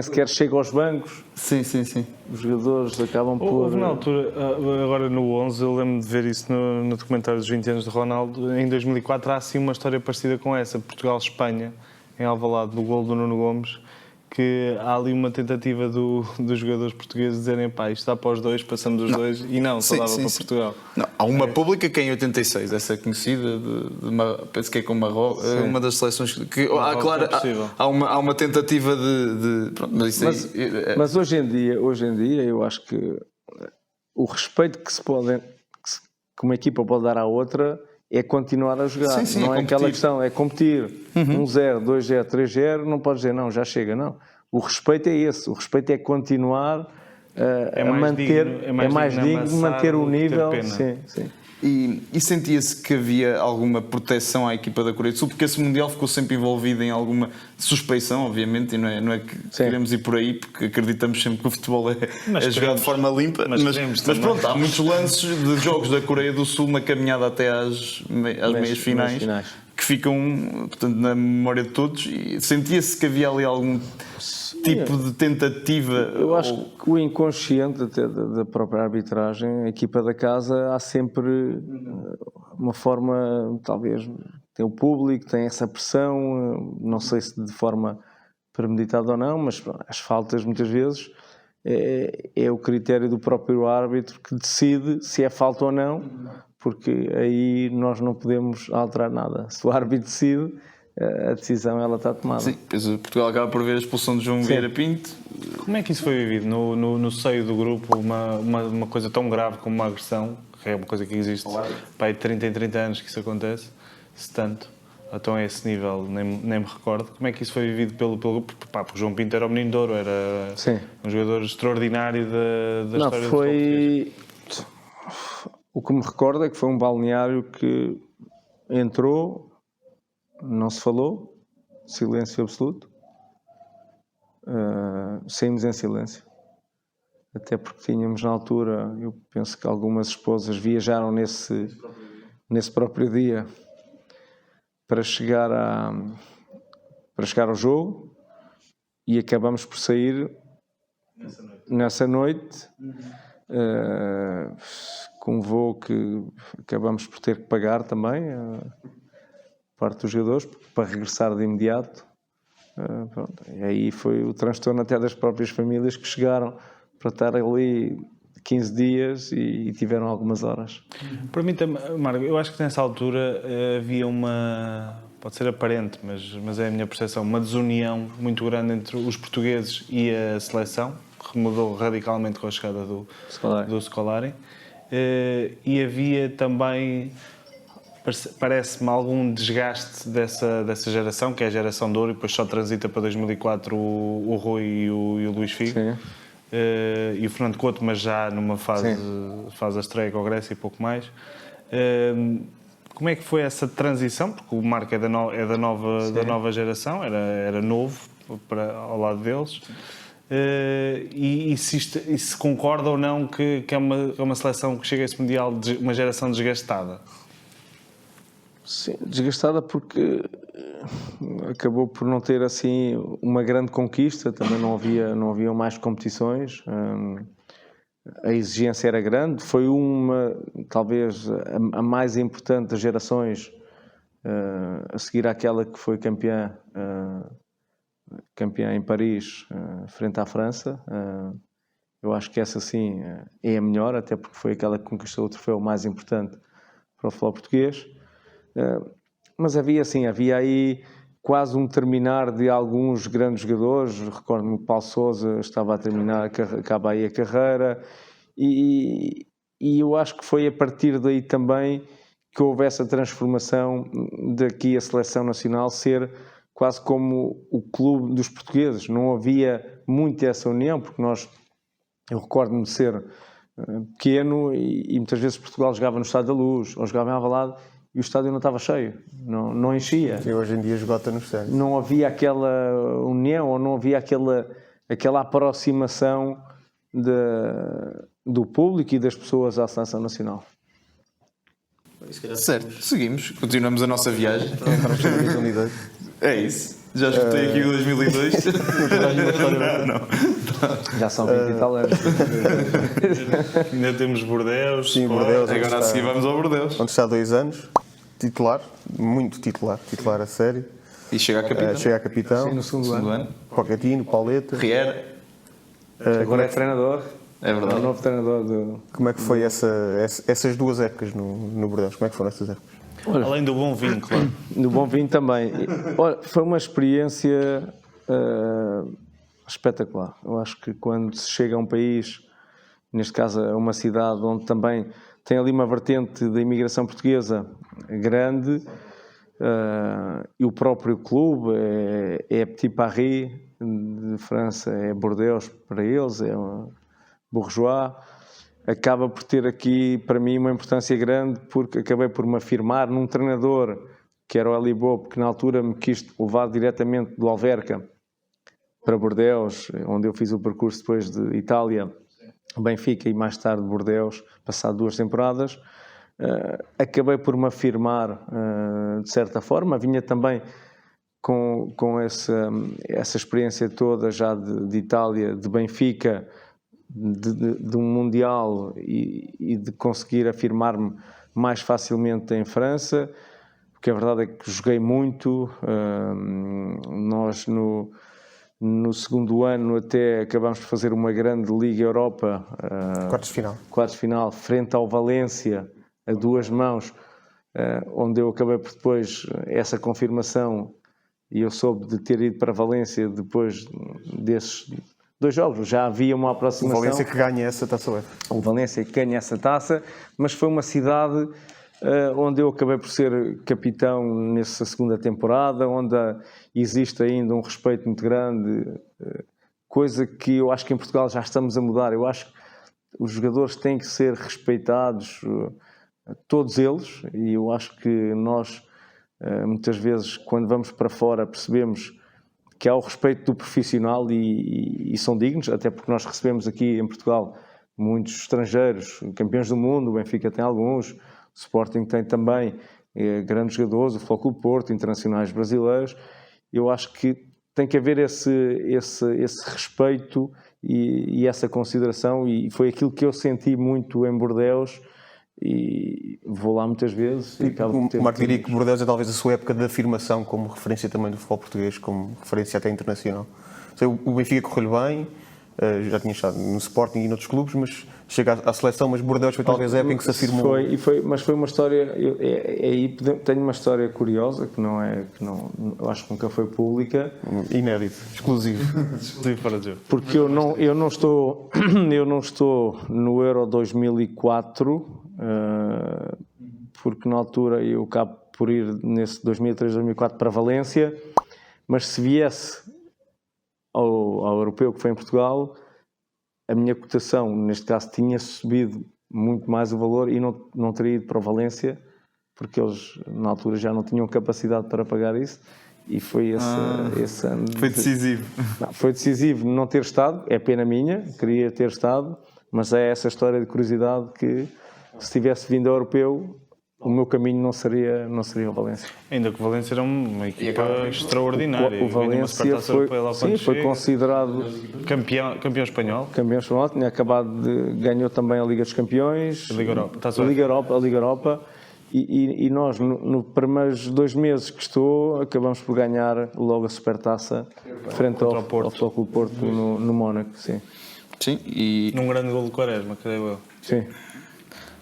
sequer chega aos bancos. Sim. Os jogadores acabam por... Houve na altura, agora no 11, eu lembro de ver isso no documentário dos 20 anos de Ronaldo. Em 2004 há assim uma história parecida com essa, Portugal-Espanha, em Alvalade, do golo do Nuno Gomes, que há ali uma tentativa dos jogadores portugueses dizerem, pá, isto dá para os dois, passamos os dois, e não, só dava para Portugal. Não, há uma pública que é em 86, essa é conhecida, penso que é com Marrocos, uma das seleções que... claro, há uma tentativa de pronto, mas hoje em dia eu acho que o respeito que uma equipa pode dar à outra é continuar a jogar, não é aquela questão, é competir. 1-0, 2-0, 3-0, não podes dizer não, já chega, não. O respeito é esse, o respeito é continuar a manter, é mais digno de manter o nível. Sim. E sentia-se que havia alguma proteção à equipa da Coreia do Sul, porque esse Mundial ficou sempre envolvido em alguma suspeição, obviamente, e não é que queremos ir por aí, porque acreditamos sempre que o futebol é jogado de forma limpa, mas pronto, há muitos lances de jogos da Coreia do Sul na caminhada até às meias finais que ficam, portanto, na memória de todos, e sentia-se que havia ali algum tipo de tentativa. Eu acho que o inconsciente até da própria arbitragem, a equipa da casa, há sempre uma forma, talvez, tem o público, tem essa pressão, não sei se de forma premeditada ou não, mas as faltas muitas vezes é o critério do próprio árbitro que decide se é falta ou não, porque aí nós não podemos alterar nada. Se o árbitro decide, a decisão ela está tomada. Sim, depois Portugal acaba por ver a expulsão de João Vieira Pinto. Como é que isso foi vivido no seio do grupo, uma coisa tão grave como uma agressão, que é uma coisa que existe para 30 em 30 anos que isso acontece, se tanto, então a esse nível nem me recordo. Como é que isso foi vivido pelo grupo? Porque João Pinto era o menino de ouro, era um jogador extraordinário da história do futebol. O que me recordo é que foi um balneário que entrou, não se falou, silêncio absoluto, saímos em silêncio, até porque tínhamos na altura, eu penso que algumas esposas viajaram nesse próprio dia para chegar ao jogo e acabamos por sair nessa noite com um voo que acabamos por ter que pagar também, parte dos jogadores, para regressar de imediato. Pronto. E aí foi o transtorno até das próprias famílias que chegaram para estar ali 15 dias e tiveram algumas horas. Para mim também, Marco, eu acho que nessa altura havia uma, pode ser aparente, mas é a minha percepção, uma desunião muito grande entre os portugueses e a seleção, que mudou radicalmente com a chegada do Scolari. E havia também, parece-me, algum desgaste dessa geração, que é a geração de ouro, e depois só transita para 2004 o Rui e o Luís Figo. Sim. E o Fernando Couto, mas já numa fase a estreia com a Grécia e pouco mais. Como é que foi essa transição? Porque o Marco é da nova geração, era novo ao lado deles. E se concorda ou não que é uma seleção que chega a esse Mundial, uma geração desgastada? Sim, desgastada porque acabou por não ter assim uma grande conquista, também não havia mais competições, a exigência era grande, foi talvez a mais importante das gerações, a seguir àquela que foi campeã em Paris, frente à França. Eu acho que essa sim é a melhor, até porque foi aquela que conquistou o troféu mais importante para o futebol português. Mas havia aí quase um terminar de alguns grandes jogadores. Recordo-me que Paulo Sousa estava a terminar, acaba aí a carreira, e eu acho que foi a partir daí também que houve essa transformação daqui a seleção nacional ser quase como o clube dos portugueses. Não havia muito essa união, porque eu recordo-me de ser pequeno e muitas vezes Portugal jogava no Estádio da Luz ou jogava em Alvalade e o estádio não estava cheio, não enchia. E hoje em dia esgota no estádio. Não havia aquela união, ou não havia aquela aproximação do público e das pessoas à seleção nacional. Certo, seguimos, continuamos a nossa viagem. Entramos na 2002. É isso. Já escutei aqui o 2002. não. Já são 20 e tal anos. Ainda temos Bordeus. Sim, Bordeus. Agora a seguir vamos ao Bordeus. Onde está há 2 anos. Titular, muito titular a sério. E chega a capitão. Sim, no segundo ano. Pochettino, Pauleta. Riera. Agora é treinador. É verdade. É o novo treinador Como é que foi essas 2 épocas no Bordeus? Como é que foram essas épocas? Além do bom vinho, claro. Do bom vinho também. Olha, foi uma experiência espetacular. Eu acho que quando se chega a um país, neste caso a uma cidade onde também tem ali uma vertente da imigração portuguesa grande, e o próprio clube é Petit Paris de França, é Bordeaux para eles, é Bourgeois, acaba por ter aqui para mim uma importância grande, porque acabei por me afirmar num treinador que era o Eli Bob, que na altura me quis levar diretamente do Alverca para Bordeaux, onde eu fiz o percurso depois de Itália, Benfica e mais tarde Bordeaux, passado 2 temporadas. Acabei por me afirmar de certa forma, vinha também com essa experiência toda já de Itália, de Benfica, de um Mundial e de conseguir afirmar-me mais facilmente em França, porque a verdade é que joguei muito. Nós no segundo ano até acabámos de fazer uma grande Liga Europa, quartos de final, frente ao Valência, a 2 mãos, onde eu acabei por depois essa confirmação, e eu soube de ter ido para Valência depois desses 2 jogos. Já havia uma aproximação. O Valência que ganha essa taça UEFA. O Valência que ganha essa taça, mas foi uma cidade onde eu acabei por ser capitão nessa segunda temporada, onde existe ainda um respeito muito grande, coisa que eu acho que em Portugal já estamos a mudar. Eu acho que os jogadores têm que ser respeitados, todos eles, e eu acho que nós, muitas vezes, quando vamos para fora, percebemos que há o respeito do profissional e são dignos, até porque nós recebemos aqui em Portugal muitos estrangeiros, campeões do mundo, o Benfica tem alguns, o Sporting tem também grandes jogadores, o Futebol Clube Porto, internacionais brasileiros. Eu acho que tem que haver esse respeito e essa consideração, e foi aquilo que eu senti muito em Bordeaux, e vou lá muitas vezes. E acabo por ter O Marco diria que Bordeaux é talvez a sua época de afirmação como referência também do futebol português, como referência até internacional. O Benfica correu-lhe bem, já tinha estado no Sporting e noutros clubes, mas chega à seleção, mas Bordeaux foi talvez a época em que se afirmou. Mas foi uma história, aí tenho uma história curiosa, que não, eu acho que nunca foi pública. Inédito, exclusivo. Porque eu não estou no Euro 2004, porque na altura eu acabo por ir nesse 2003-2004 para Valência, mas se viesse ao europeu, que foi em Portugal, a minha cotação, neste caso, tinha subido muito mais o valor e não teria ido para o Valência, porque eles na altura já não tinham capacidade para pagar isso, e foi esse ano. Foi decisivo. Foi decisivo não ter estado, é pena minha, queria ter estado, mas é essa história de curiosidade que, se tivesse vindo ao europeu, o meu caminho não seria o Valência. Ainda que o Valência era uma equipa extraordinária. O Valência foi considerado campeão espanhol. Campeão espanhol, ganhou também a Liga dos Campeões, A Liga Europa. A Liga Europa. E nós, nos primeiros 2 meses que estou, acabamos por ganhar logo a Supertaça frente ao Futebol Clube Porto no Mónaco. Sim. Sim, e Num grande gol de Quaresma, creio eu. Sim.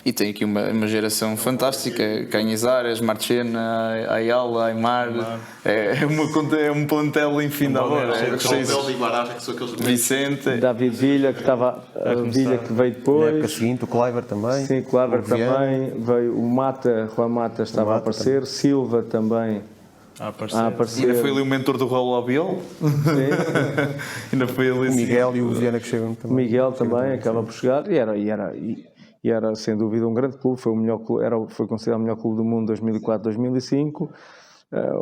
E tem aqui uma geração fantástica: Cañizares, Marchena, Ayala, Aimar. É um plantel infindável. Vicente, David Villa, que estava Villa, que veio Na época depois. seguinte, o Kluivert também. Sim, Kluivert o Viana. também. Veio o Juan Mata estava a aparecer. Silva também a aparecer. Ainda foi ali o mentor do Raul Albiol. Sim. Ainda foi ali O assim. Miguel e o Viana que chegam O também. Miguel também acaba por chegar e era sem dúvida um grande clube, foi considerado o melhor clube do mundo 2004-2005,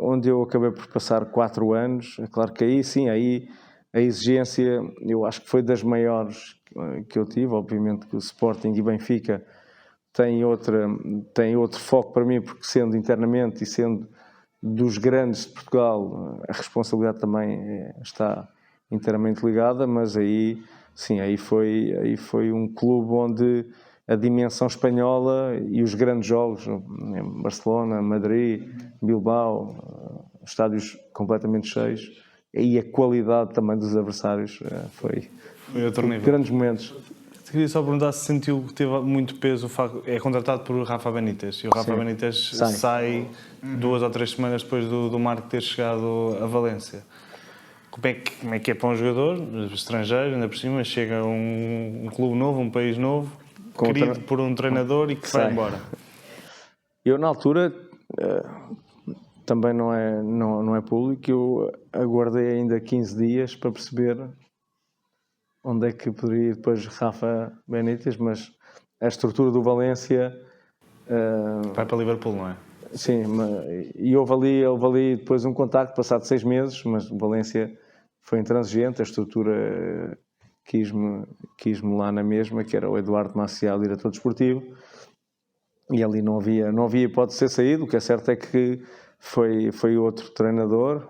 onde eu acabei por passar 4 anos. É claro que aí sim, aí a exigência eu acho que foi das maiores que eu tive. Obviamente que o Sporting e Benfica têm outro foco para mim, porque sendo internamente e sendo dos grandes de Portugal, a responsabilidade também está inteiramente ligada, mas aí sim, aí foi um clube onde a dimensão espanhola e os grandes jogos, em Barcelona, Madrid, Bilbao, estádios completamente cheios, e a qualidade também dos adversários foi outro nível. Grandes momentos. Queria só perguntar se sentiu que teve muito peso o facto é contratado por Rafa Benítez e o Rafa Benítez sai 2 ou 3 semanas depois do Marco ter chegado a Valência. Como é que é para um jogador estrangeiro, ainda por cima, chega a um clube novo, um país novo, querido por um treinador e que vai embora? Eu, na altura, também não é público, eu aguardei ainda 15 dias para perceber onde é que poderia ir depois Rafa Benítez, mas a estrutura do Valência... vai para Liverpool, não é? Sim, e houve ali depois um contacto, passado 6 meses, mas o Valência foi intransigente, a estrutura quis-me lá na mesma, que era o Eduardo Maciel, diretor desportivo, e ali não havia hipótese de ser saído. O que é certo é que foi outro treinador,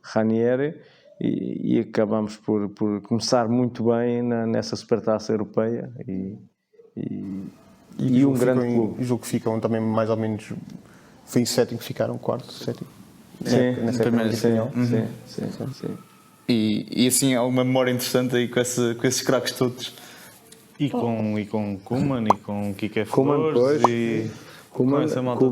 Ranieri, e acabamos por começar muito bem nessa Supertaça Europeia e um grande clube. O jogo que ficam também mais ou menos, foi em 7º que ficaram, 4º, 7º. Sim, nessa primeiro, época sim. E assim, há uma memória interessante aí com esses craques todos. E com Koeman e com Kike Flores e com essa malta.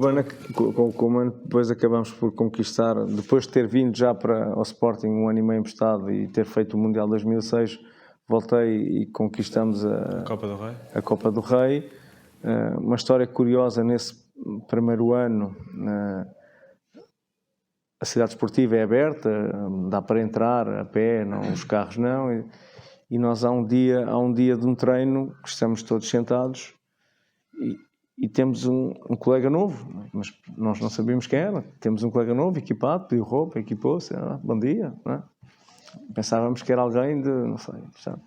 Com o Koeman depois acabamos por conquistar, depois de ter vindo já ao Sporting 1 ano e meio emprestado e ter feito o Mundial 2006, voltei e conquistamos a Copa do Rei. Uma história curiosa: nesse primeiro ano a cidade esportiva é aberta, dá para entrar a pé, os carros não, e nós há um dia de um treino que estamos todos sentados e temos um colega novo, mas nós não sabíamos quem era. Temos um colega novo, equipado, pediu roupa, equipou-se, bom dia, não é? Pensávamos que era alguém não sei, sabe?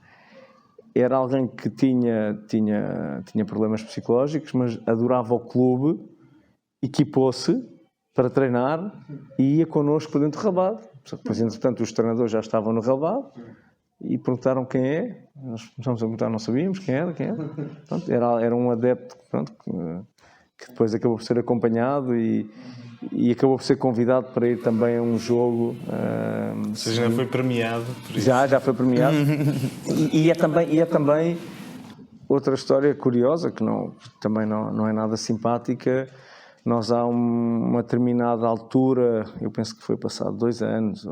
Era alguém que tinha problemas psicológicos, mas adorava o clube, equipou-se para treinar e ia connosco para dentro do relvado. Depois, entretanto, os treinadores já estavam no relvado e perguntaram quem é. Nós começamos a perguntar, não sabíamos quem era. Pronto, era um adepto, pronto, que depois acabou por ser acompanhado e acabou por ser convidado para ir também a um jogo. Ou seja, já foi premiado. Por isso. Já foi premiado. e é também outra história curiosa, que também não é nada simpática. Nós, há uma determinada altura, eu penso que foi passado 2 anos,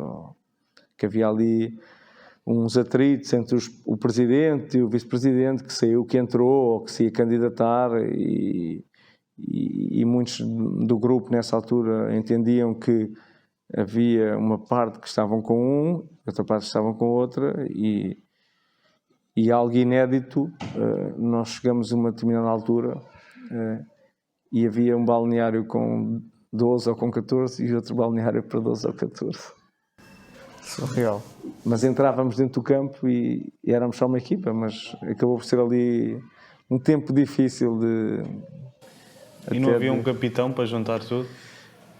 que havia ali uns atritos entre o presidente e o vice-presidente, que saiu, que entrou ou que se ia candidatar, e muitos do grupo nessa altura entendiam que havia uma parte que estavam com um, outra parte que estavam com outra, e algo inédito. Nós chegamos a uma determinada altura e havia um balneário com 12 ou com 14 e outro balneário para 12 ou 14. Surreal. Mas entrávamos dentro do campo e éramos só uma equipa, mas acabou por ser ali um tempo difícil de... E não havia um capitão para juntar tudo?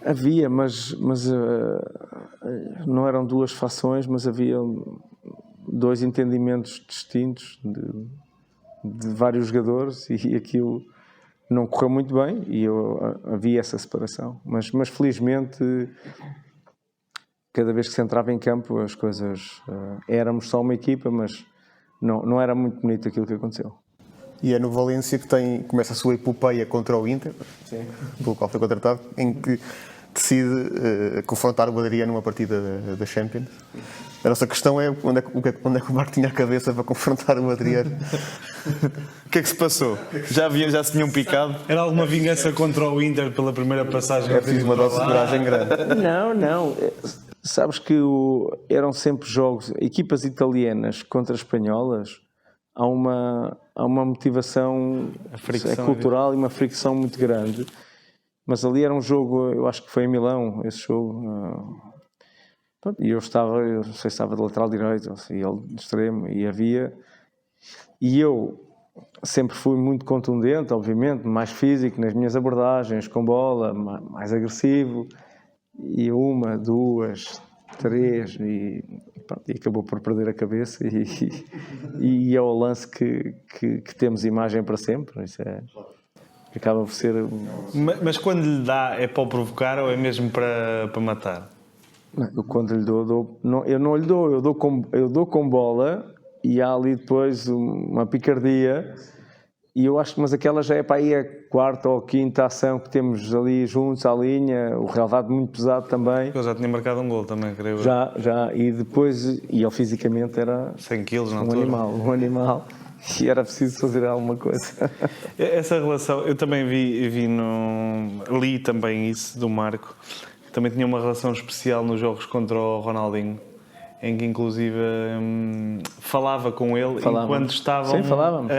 Havia, mas não eram 2 fações, mas havia 2 entendimentos distintos de vários jogadores, e aquilo não correu muito bem, e havia essa separação. Mas felizmente, cada vez que se entrava em campo, as coisas... éramos só uma equipa, mas não era muito bonito aquilo que aconteceu. E é no Valência que começa a sua epopeia contra o Inter, pelo qual foi contratado, em que decide confrontar o Adriano numa partida da Champions. A nossa questão é onde é que o Marco tinha a cabeça para confrontar o Adriano. O que é que se passou? Já se tinham picado? Era alguma vingança contra o Inter pela primeira passagem? É preciso uma dose de coragem grande. Não. Sabes que eram sempre jogos, equipas italianas contra espanholas, há uma motivação cultural e uma fricção muito grande. Mas ali era um jogo, eu acho que foi em Milão, esse jogo. E eu não sei se estava de lateral direito, e ele de extremo, e eu sempre fui muito contundente, obviamente, mais físico nas minhas abordagens, com bola, mais agressivo, e 1, 2, 3, e acabou por perder a cabeça, e é o lance que temos imagem para sempre. Isso acaba por ser... Mas quando lhe dá, é para o provocar ou é mesmo para matar? Eu quando lhe dou, eu não lhe dou, eu dou com bola, e há ali depois uma picardia, e eu acho que, mas aquela já é para aí a 4ª ou 5ª ação que temos ali juntos à linha, o relevado muito pesado também. Ele já tinha marcado um gol também, creio. Já, e depois, e ele fisicamente era 100 quilos na um altura. um animal, e era preciso fazer alguma coisa. Essa relação, eu também li também isso do Marco, que também tinha uma relação especial nos jogos contra o Ronaldinho, em que inclusive falava com ele enquanto estavam. Sim, falávamos.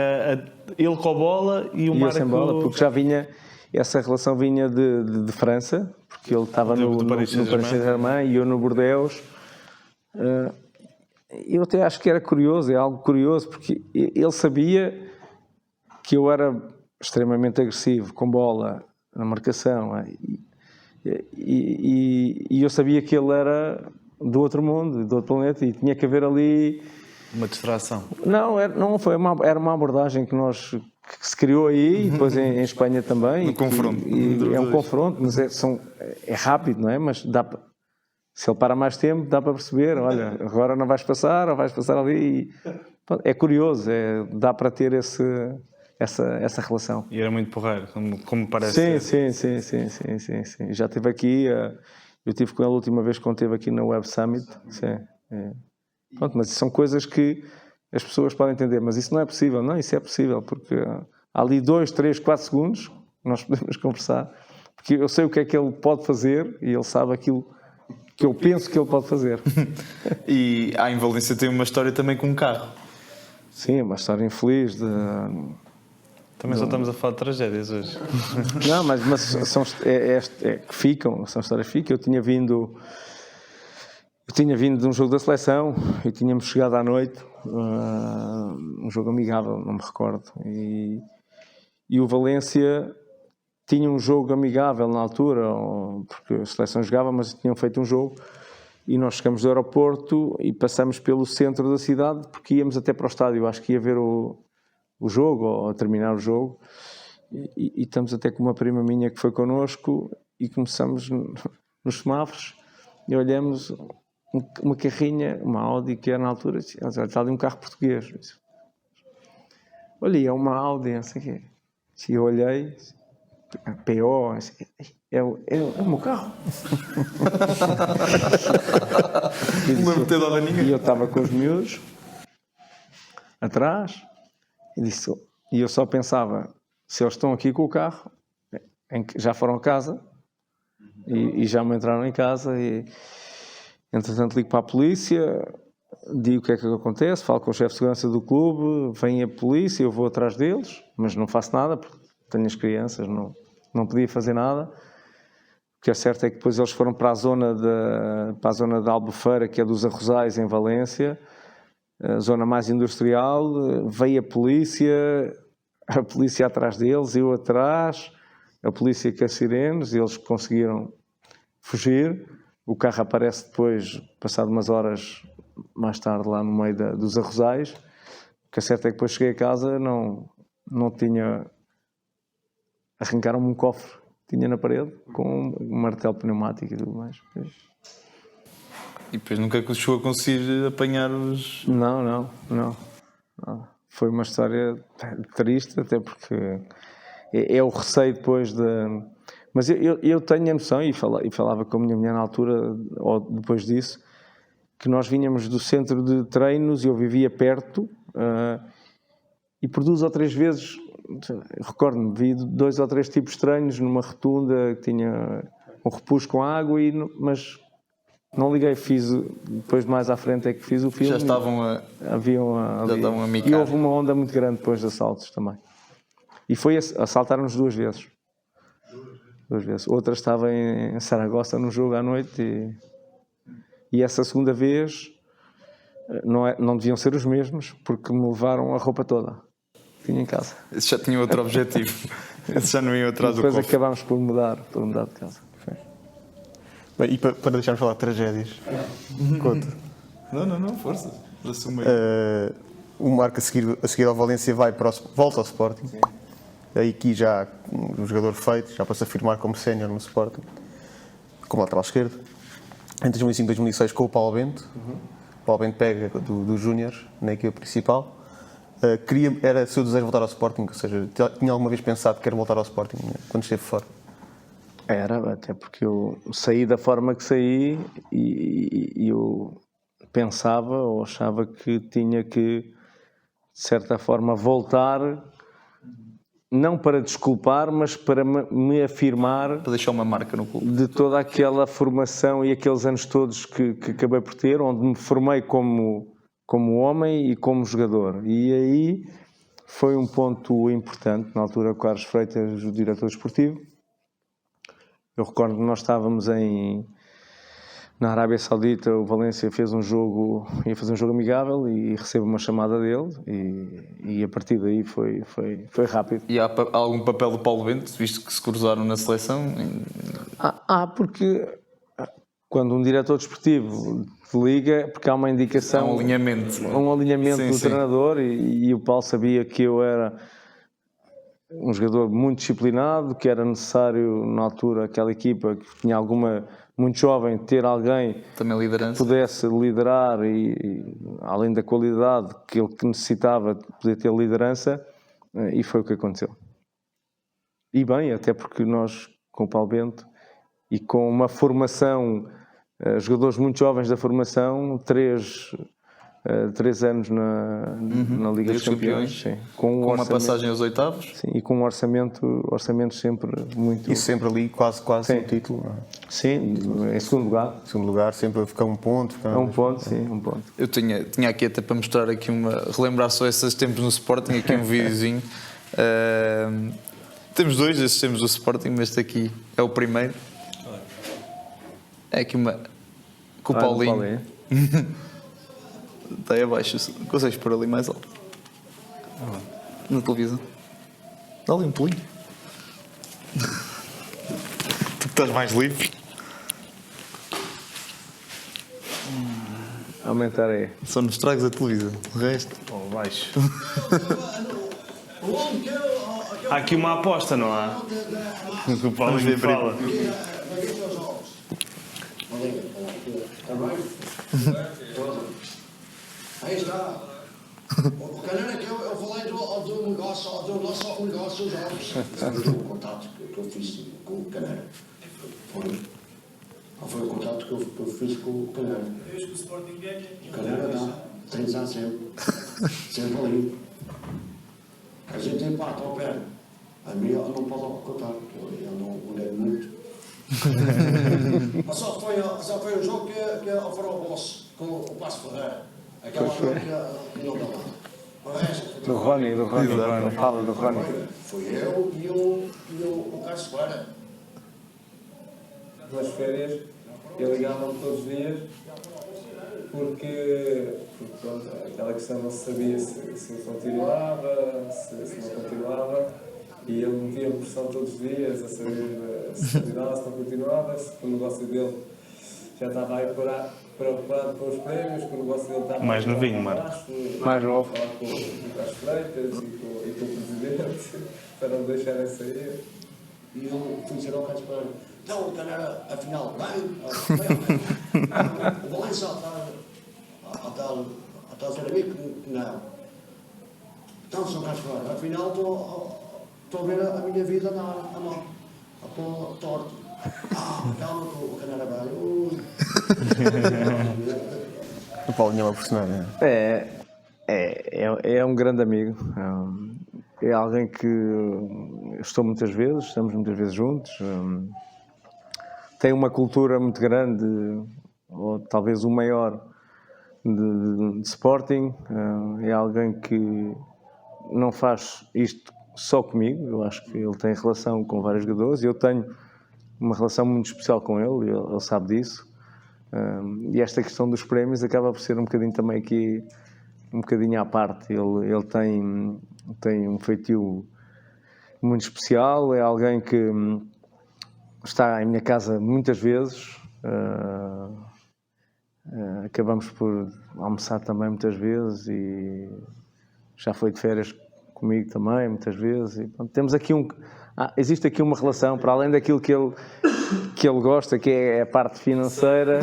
Ele com a bola e o Marco... sem bola, porque já vinha, essa relação vinha de França, porque ele estava no Paris Saint-Germain e eu no Bordeaux. Eu até acho que era curioso, é algo curioso, porque ele sabia que eu era extremamente agressivo, com bola, na marcação, e eu sabia que ele era do outro mundo, do outro planeta, e tinha que haver ali... Uma distração. Era uma abordagem que se criou aí, e depois em Espanha também. Um confronto. É um confronto, mas é rápido, não é? Mas se ele para mais tempo, dá para perceber, olha, agora não vais passar, ou vais passar ali. É curioso, dá para ter essa relação. E era muito porreiro, como parece. Sim. Já esteve aqui, eu estive com ele a última vez quando esteve aqui na Web Summit. Sim. Pronto, mas são coisas que as pessoas podem entender, mas isso não é possível. Não, isso é possível, porque há ali 2, 3, 4 segundos que nós podemos conversar, porque eu sei o que é que ele pode fazer e ele sabe aquilo que eu penso que ele pode fazer. E a Valência tem uma história também com um carro. Sim, uma história infeliz de... Também só estamos a falar de tragédias hoje. Não, mas são que ficam, são histórias que ficam. Eu tinha vindo de um jogo da seleção e tínhamos chegado à noite, um jogo amigável, não me recordo, e o Valência tinha um jogo amigável na altura, porque a seleção jogava, mas tinham feito um jogo, E nós chegamos do aeroporto e passamos pelo centro da cidade porque íamos até para o estádio. Acho que ia ver o jogo ou a terminar o jogo. E estamos até com uma prima minha que foi connosco e começamos nos semáforos e olhamos uma carrinha, uma Audi que era na altura, está ali um carro português. Olha, é uma Audi, não sei o quê. E eu olhei, PO, é o meu carro. E eu estava com os miúdos atrás e eu só pensava, se eles estão aqui com o carro, já foram a casa e já me entraram em casa e entretanto ligo para a polícia, digo o que é que acontece, falo com o chefe de segurança do clube, vem a polícia, eu vou atrás deles, mas não faço nada porque tenho as crianças, não podia fazer nada. O que é certo é que depois eles foram para a zona da Albufeira, que é dos Arrozais, em Valência, a zona mais industrial. Veio a polícia atrás deles, eu atrás, a polícia com as sirenes, eles conseguiram fugir. O carro aparece depois, passado umas horas mais tarde, lá no meio dos Arrozais. O que é certo é que depois cheguei a casa, não tinha... Arrancaram-me um cofre que tinha na parede, com um martelo pneumático e tudo mais. E depois nunca chegou a conseguir apanhar os... Não. Foi uma história triste, até porque é o receio depois de... Mas eu tenho a noção, e falava com a minha mulher na altura, ou depois disso, que nós vinhamos do centro de treinos e eu vivia perto, e por 2 ou 3 vezes, recordo-me, vi 2 ou 3 tipos de treinos numa rotunda que tinha um repouso com água, mas não liguei, fiz, depois mais à frente é que fiz o filme. Já estavam a... Já estavam a micar. E houve uma onda muito grande depois de assaltos também. E assaltaram-nos 2 vezes. 2 vezes. Outra estava em Saragossa no jogo à noite e essa segunda vez não deviam ser os mesmos porque me levaram a roupa toda. Tinha em casa. Esse já tinha outro objetivo. Esse já não ia atrás do depois cofre. acabámos por mudar de casa. Bem, e para deixarmos falar de tragédias, conta. Não, força. O Marco a seguir ao Valência volta ao Sporting. Aí aqui já um jogador feito, já para se afirmar como sénior no Sporting, como lateral esquerdo. Em 2005-2006 com o Paulo Bento. O Paulo Bento pega do Júnior na equipa principal. Era seu desejo voltar ao Sporting, ou seja, tinha alguma vez pensado que quer voltar ao Sporting quando esteve fora? Era, até porque eu saí da forma que saí e eu pensava ou achava que tinha que, de certa forma, voltar, não para desculpar, mas para me afirmar... Para deixar uma marca no clube. De toda aquela formação e aqueles anos todos que acabei por ter, onde me formei como homem e como jogador. E aí foi um ponto importante, na altura, Carlos Freitas, o diretor desportivo. Eu recordo que nós estávamos na Arábia Saudita, o Valência ia fazer um jogo amigável e recebo uma chamada dele e a partir daí foi rápido. E há algum papel do Paulo Bento, visto que se cruzaram na seleção? Porque quando um diretor desportivo te liga, porque há uma indicação... Um alinhamento. Um alinhamento do treinador e o Paulo sabia que eu era um jogador muito disciplinado, que era necessário, na altura, aquela equipa que tinha muito jovem, ter alguém também liderança, que pudesse liderar e além da qualidade que ele necessitava de poder ter liderança, e foi o que aconteceu. E bem, até porque nós, com o Paulo Bento, e com uma formação, jogadores muito jovens da formação, 3 anos na Liga dos Campeões, sim, com uma passagem aos oitavos, sim, e com um orçamento sempre muito... E sempre ali quase um título, não é? Sim, em segundo lugar. Sempre a ficar um ponto. Um ponto. Eu tinha aqui até para mostrar aqui relembrar só esses tempos no Sporting, aqui um videozinho. Temos 2 desses tempos do Sporting, mas este aqui é o primeiro. É aqui com o Paulinho. Está aí abaixo, consegues pôr ali mais alto? Na televisão. Dá ali um pulinho. Tu que estás mais livre. Aumentar aí. Só nos tragas a televisão. O resto. Ou baixo. Há aqui uma aposta, não há? No que o Paulinho fala. Aí está. O Canara que eu falei do negócio, do nosso negócio, os jogos. O contato que eu fiz com o Canara. Foi o contato que eu fiz com o Canara. O Canara dá, tem de estar sempre. Sempre ali. A gente empata ao pé. A mim ele não pode contar, porque eu não nego muito. Só foi o jogo que oferou o Boss com o Passo Ferreira. Aquela que não dá nada. O resto. Do Rony. Fala do Rony. Foi eu e o Carlos Ferreira. Nas férias, eu ligava-me todos os dias porque pronto, aquela questão não se sabia se continuava, se não continuava, e ele metia pressão todos os dias a saber se continuava, se não continuava, se o negócio dele já estava aí preocupado com os prémios, que o negócio dele estava Mais novinho, Marco. Mais novo. Falar com o Carlos Freitas e com o Presidente para não deixarem sair. E eu fui dizer ao Carlos Ferreira, então o Canara, afinal, bem, o Valença está a dizer a mim que não. Então, Sr. Carlos Ferreira, afinal estou a ver a minha vida a pôr torto. Calma que o Canara vai. O Paulinho é uma personagem. É um grande amigo. É alguém que estamos muitas vezes juntos. Tem uma cultura muito grande, ou talvez o maior, de Sporting. É alguém que não faz isto só comigo. Eu acho que ele tem relação com vários jogadores. Eu tenho uma relação muito especial com ele, ele sabe disso. E esta questão dos prémios acaba por ser um bocadinho também aqui, um bocadinho à parte. Ele tem um feitio muito especial, é alguém que está em minha casa muitas vezes. Acabamos por almoçar também muitas vezes e já foi de férias comigo também muitas vezes. E, pronto, temos aqui existe aqui uma relação, para além daquilo que ele gosta, que é a parte financeira.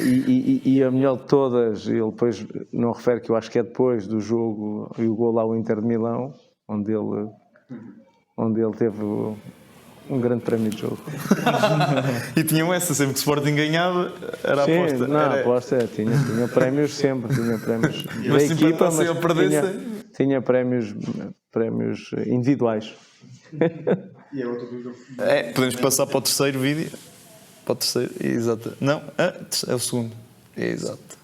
E a melhor de todas, ele depois não refere, que eu acho que é depois do jogo e o gol ao Inter de Milão, onde ele teve um grande prémio de jogo. E tinham essa, sempre que o Sporting ganhava, era a aposta. A aposta tinha prémios sempre, tinha prémios da Mas se equipa, empatasse ou perdesse... tinha prémios individuais. Podemos passar para o terceiro vídeo. Para o terceiro, exato. Não, é o segundo. Exato.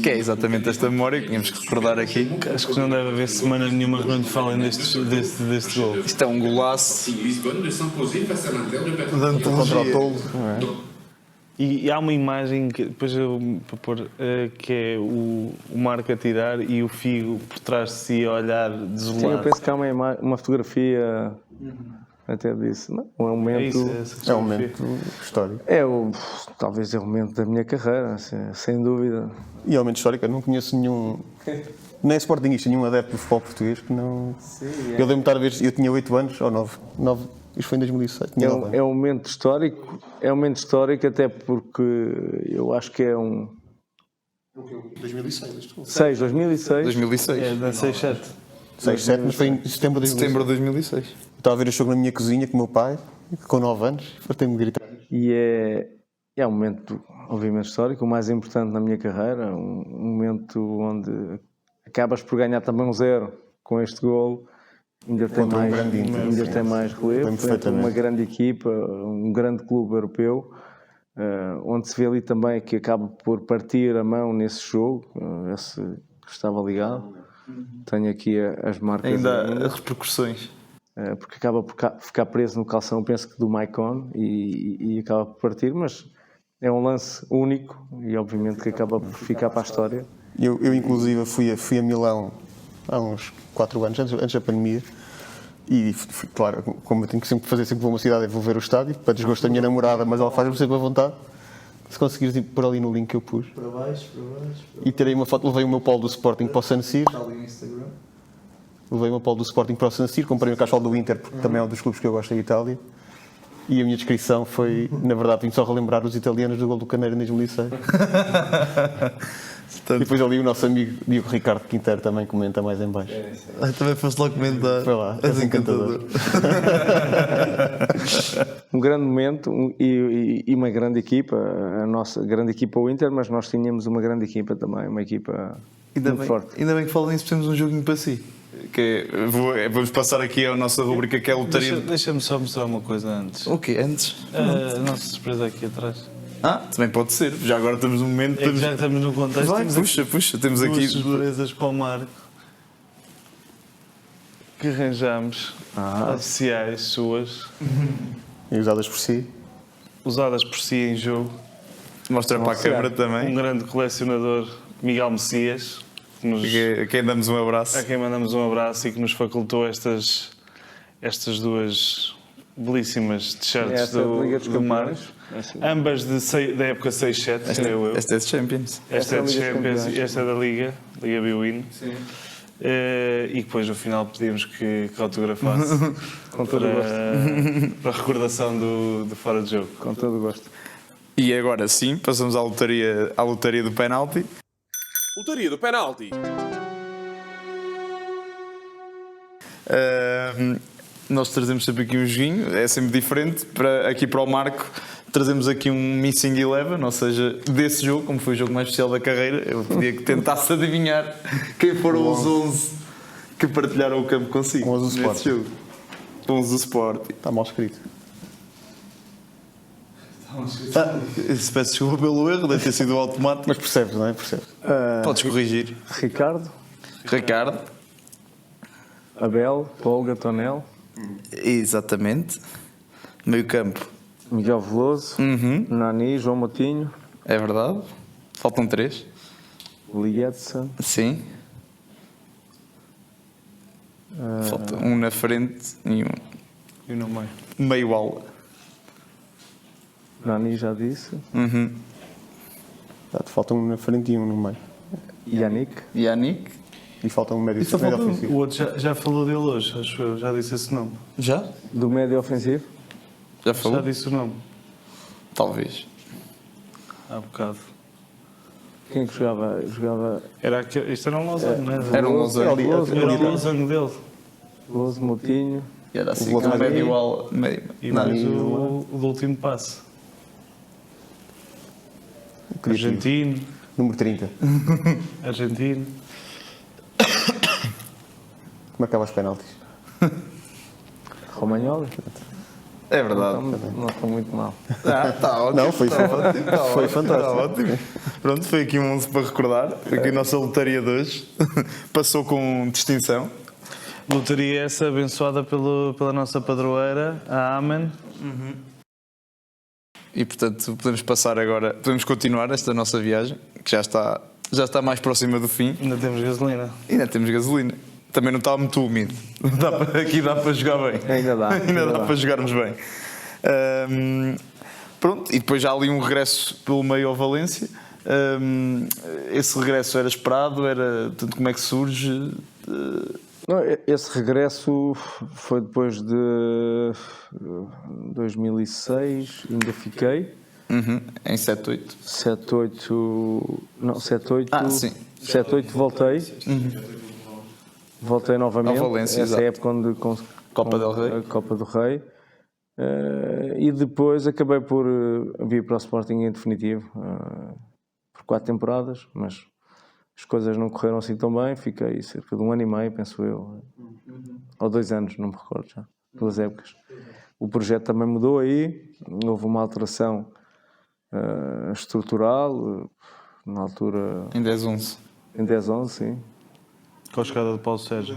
Que é exatamente esta memória que tínhamos que recordar aqui. Acho que não deve haver semana nenhuma que não te falem deste gol. Isto é um golaço de antologia. E há uma imagem que depois para pôr, que é o Marco a tirar e o Figo por trás de si a olhar desolado. Sim, eu penso que há uma fotografia até disso. Não, é um momento, É um momento histórico. talvez é o momento da minha carreira, sem dúvida. E é um momento histórico. Eu não conheço nenhum, nem sportingista, nenhum adepto do futebol português que não... Eu lembro de estar a ver, eu tinha 8 anos ou 9. Isto foi em 2006. É um momento histórico, até porque eu acho que é um... 2006. 2006. É da 6-7. 6-7, mas foi em setembro de 2006. Setembro de 2006. Estava a ver o jogo na minha cozinha com o meu pai, com 9 anos, e fartei-me gritar. E é um momento, obviamente, histórico, o mais importante na minha carreira, um momento onde acabas por ganhar também 1-0 com este golo. Ainda tem mais relevo, uma grande equipa, um grande clube europeu, onde se vê ali também que acaba por partir a mão nesse jogo, esse que estava ligado. Tenho aqui as marcas. Ainda as repercussões. Porque acaba por ficar preso no calção, penso que do Maicon, e acaba por partir, mas é um lance único e obviamente que acaba por ficar para a história. Eu inclusive fui a Milão há uns 4 anos, antes da pandemia, e claro, como eu tenho que sempre fazer, sempre que vou a uma cidade, eu vou ver o estádio, para desgosto da minha namorada, mas ela faz-me sempre à vontade. Se conseguires ir por ali no link que eu pus. Para baixo. E terei uma foto, levei o meu polo do Sporting para o San Siro. Está ali no Instagram. Levei uma polo do Sporting para o San Siro, comprei um cacholo do Inter, porque também é um dos clubes que eu gosto da Itália. E a minha descrição foi, na verdade, vim só relembrar os italianos do gol do Caneiro em 2006. E depois ali o nosso amigo Diogo Ricardo Quinteiro também comenta mais em baixo. Também foste logo comentar. Foi lá, És és encantador. Um grande momento e uma grande equipa, a nossa grande equipa o Inter, mas nós tínhamos uma grande equipa também, uma equipa muito forte. Ainda bem que falam nisso, temos um joguinho para si. Que vamos passar aqui a nossa rubrica que é a lotaria. Deixa-me só mostrar uma coisa antes. O quê? Antes? A nossa surpresa aqui atrás. Também pode ser. Já agora estamos num momento. É que já estamos no contexto. Vai, temos puxa, temos duas aqui. surpresas para o Marco que arranjamos, oficiais suas, E usadas por si. usadas por si em jogo. Mostra para a câmara Um também. grande colecionador, Miguel Messias, A quem damos um abraço. a quem mandamos um abraço e que nos facultou estas duas belíssimas t-shirts Esta do, Liga dos do Marco. Campeões. Ambas da época 6-7, creio eu. Esta é de Champions. Esta é é a de Liga dos Champions Campeões. e esta é da Liga Biwin. Sim. E depois no final pedimos que autografasse Com todo o gosto. para recordação do fora de jogo. Com todo o gosto. E agora sim, passamos à lotaria do penalti. Lotaria do penalti. Nós trazemos sempre aqui um joguinho, é sempre diferente. Aqui para o Marco, trazemos aqui um Missing Eleven, ou seja, desse jogo, como foi o jogo mais especial da carreira, eu pedia que tentasse adivinhar quem foram os 11 que partilharam o campo consigo. 11 do nesse Sporting. jogo. 11 do Sporting. Está mal escrito. Se peço desculpa pelo erro, deve ter sido automático. Mas percebes, não é? Percebes. Podes corrigir. Ricardo, Ricardo. Abel, Polga, Tonel, Exatamente. Meio campo. Miguel Veloso, Nani, João Moutinho, É verdade. Faltam 3. Lietza, Sim. Falta um na frente e um E no meio. meio aula. Nani já disse, Falta um na frente e um no meio. Yannick, Yannick. E falta um médio só falta um. ofensivo. O outro já falou dele hoje, acho eu. Já disse esse nome. Já? do médio ofensivo, Já Já falou? disse o nome. Talvez. Há bocado. quem que jogava Era aquele, isto era um losango, não era? Era um losango. Era um losango dele. Veloso, Moutinho, E era assim, O outro com meio. médio aula. E Não, mais o do último passe. Argentino. Número 30. Argentino. Como acaba os penaltis? Romagnoli, É verdade. não estou muito mal. Está ótimo. Não, foi fantástico. Foi fantástico. Está ótimo. Pronto, foi aqui um 11 para recordar. Aqui a nossa lotaria de hoje passou com distinção. Lotaria essa abençoada pela nossa padroeira, a Amen. E portanto podemos passar agora, podemos continuar esta nossa viagem, que já está mais próxima do fim. Ainda temos gasolina. E ainda temos gasolina. Também não está muito úmido. Aqui dá para jogar bem. Ainda dá. Ainda dá para jogarmos bem. Pronto, e depois já ali um regresso pelo meio ao Valência. Esse regresso era esperado? Portanto, como é que surge? Não, esse regresso foi depois de 2006, ainda fiquei. Em 7-8. 7-8, não, 7-8, Sim. 7-8 voltei. Voltei novamente. Ao Valência, essa exato. época onde Copa del Rei. a Copa do Rei. E depois acabei por vir para o Sporting em definitivo, por 4 temporadas, mas as coisas não correram assim tão bem. Fiquei cerca de 1 ano e meio, penso eu, ou 2 anos, não me recordo já, 2 épocas. O projeto também mudou aí, houve uma alteração estrutural, na altura Em 10-11. em 10-11, sim. Com a chegada de Paulo Sérgio.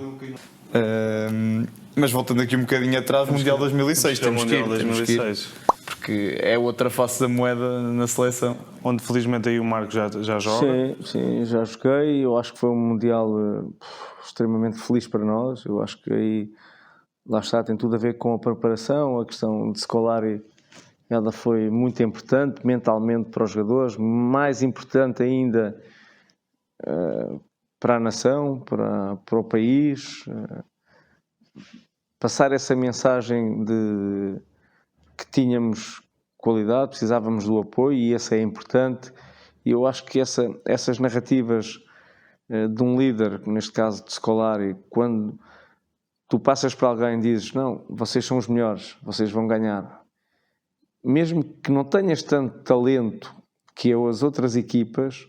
Mas voltando aqui um bocadinho atrás, Mundial 2006. Temos que ir, Mundial temos que ir, 2006. porque é outra face da moeda na seleção. Onde felizmente aí o Marco já joga. Sim, já joguei. Eu acho que foi um Mundial extremamente feliz para nós. Eu acho que aí, lá está, tem tudo a ver com a preparação, a questão de Scolari ela foi muito importante mentalmente para os jogadores, mais importante ainda para a nação, para o país. Passar essa mensagem de que tínhamos qualidade, precisávamos do apoio, e esse é importante. E eu acho que essas narrativas de um líder, neste caso de Scolari, quando tu passas para alguém e dizes: não, vocês são os melhores, vocês vão ganhar, mesmo que não tenhas tanto talento que as outras equipas,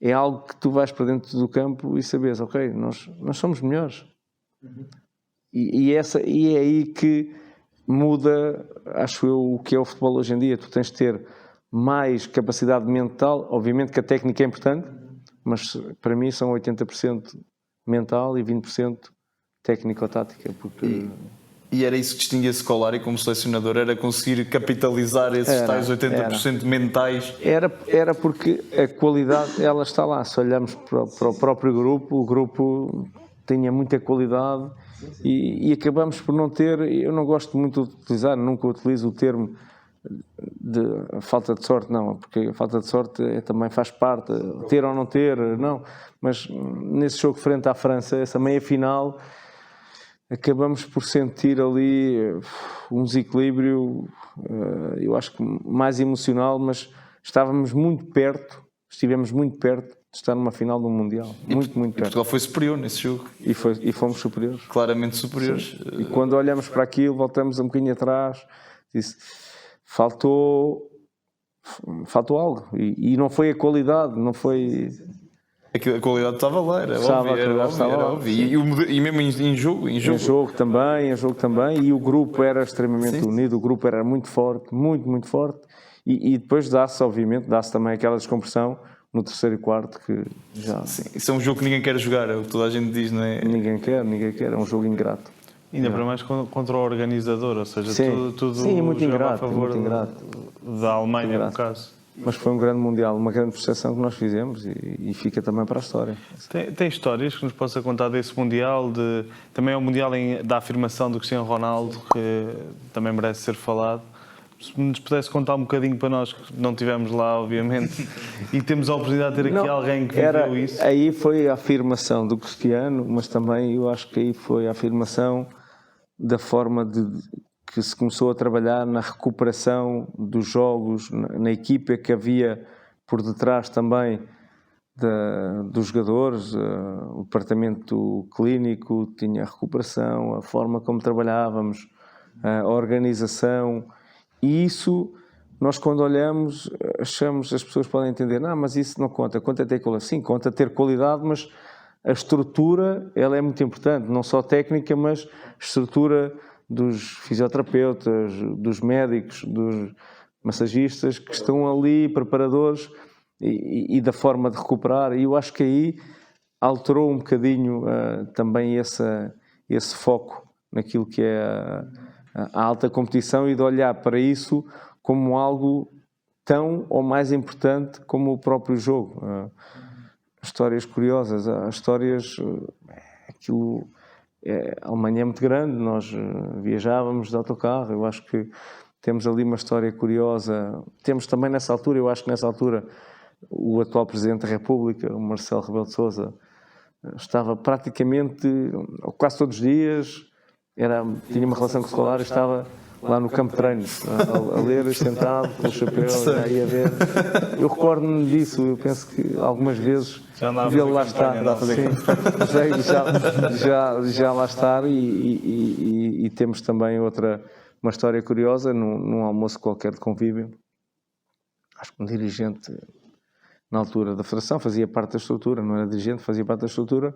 é algo que tu vais para dentro do campo e sabes, ok, nós somos melhores. E é aí que muda, acho eu, o que é o futebol hoje em dia. Tu tens de ter mais capacidade mental, obviamente que a técnica é importante, mas para mim são 80% mental e 20% técnico-tática, porque... E era isso que distinguia Scolari como selecionador, era conseguir capitalizar esses tais 80% mentais. Era porque a qualidade, ela está lá. Se olharmos para o próprio grupo, o grupo tinha muita qualidade e acabamos por não ter. Eu não gosto muito de utilizar, nunca utilizo o termo de falta de sorte, não, porque a falta de sorte também faz parte, ter ou não ter, não. Mas nesse jogo frente à França, essa meia-final, acabamos por sentir ali um desequilíbrio, eu acho que mais emocional, mas estivemos muito perto de estar numa final de um Mundial. Muito perto. Portugal foi superior nesse jogo. E fomos superiores. Claramente superiores. Sim. E quando olhamos para aquilo, voltamos um bocadinho atrás, disse, faltou algo. E não foi a qualidade, não foi... A qualidade estava lá, era óbvio. E mesmo em jogo. Em jogo também. E o grupo era extremamente unido, o grupo era muito forte, muito forte. E depois dá-se também aquela descompressão no terceiro e quarto que já... Sim, isso é um jogo que ninguém quer jogar, é o que toda a gente diz, não é? Ninguém quer, é um jogo ingrato. Ainda para mais contra o organizador, ou seja, tudo muito ingrato, a favor da Alemanha, no caso. Mas foi um grande Mundial, uma grande prestação que nós fizemos e fica também para a história. Tem histórias que nos possa contar desse Mundial? Também é o Mundial da afirmação do Cristiano Ronaldo, que também merece ser falado. Se nos pudesse contar um bocadinho para nós, que não estivemos lá, obviamente, e temos a oportunidade de ter aqui alguém que viveu isso. Aí foi a afirmação do Cristiano, mas também eu acho que aí foi a afirmação da forma que se começou a trabalhar na recuperação dos jogos, na equipa que havia por detrás também dos jogadores, o departamento clínico tinha a recuperação, a forma como trabalhávamos, a organização, e isso nós quando olhamos achamos, as pessoas podem entender, não, mas isso não conta ter qualidade. Sim, conta ter qualidade, mas a estrutura ela é muito importante, não só técnica, mas estrutura dos fisioterapeutas, dos médicos, dos massagistas que estão ali, preparadores, e da forma de recuperar. E eu acho que aí alterou um bocadinho também esse foco naquilo que é a alta competição e de olhar para isso como algo tão ou mais importante como o próprio jogo. Histórias curiosas, aquilo... A Alemanha é muito grande, nós viajávamos de autocarro, eu acho que temos ali uma história curiosa. Temos também nessa altura, eu acho que nessa altura o atual Presidente da República, o Marcelo Rebelo de Sousa, estava praticamente, quase todos os dias, tinha uma relação com o Scolari, estava lá no campo de treino, a ler, sentado, com o chapéu, já ia ver. Eu recordo-me disso, eu penso que algumas vezes vê-lo lá estar, já lá estar, e temos também uma história curiosa, num almoço qualquer de convívio. Acho que um dirigente, na altura da Federação, fazia parte da estrutura, não era dirigente, fazia parte da estrutura,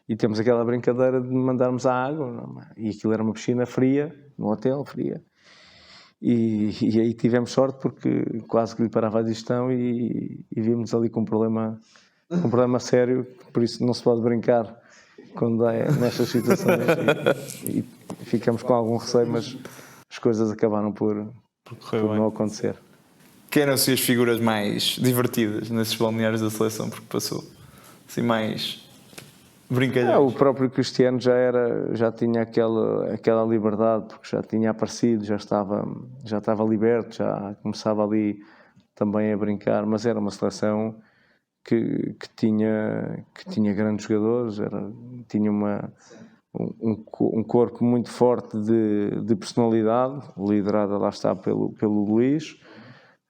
e temos aquela brincadeira de mandarmos a água, e aquilo era uma piscina fria, no hotel, fria. E aí tivemos sorte porque quase que lhe parava a digestão e vimos ali com um problema sério, por isso não se pode brincar quando é nestas situações e ficamos com algum receio, mas as coisas acabaram por não acontecer. Quem eram assim as figuras mais divertidas nesses balneários da seleção, porque passou assim mais brincalhões. O próprio Cristiano já tinha aquela liberdade, porque já tinha aparecido, já estava liberto, já começava ali também a brincar, mas era uma seleção que tinha grandes jogadores, tinha um corpo muito forte de personalidade, liderada lá está pelo Luís,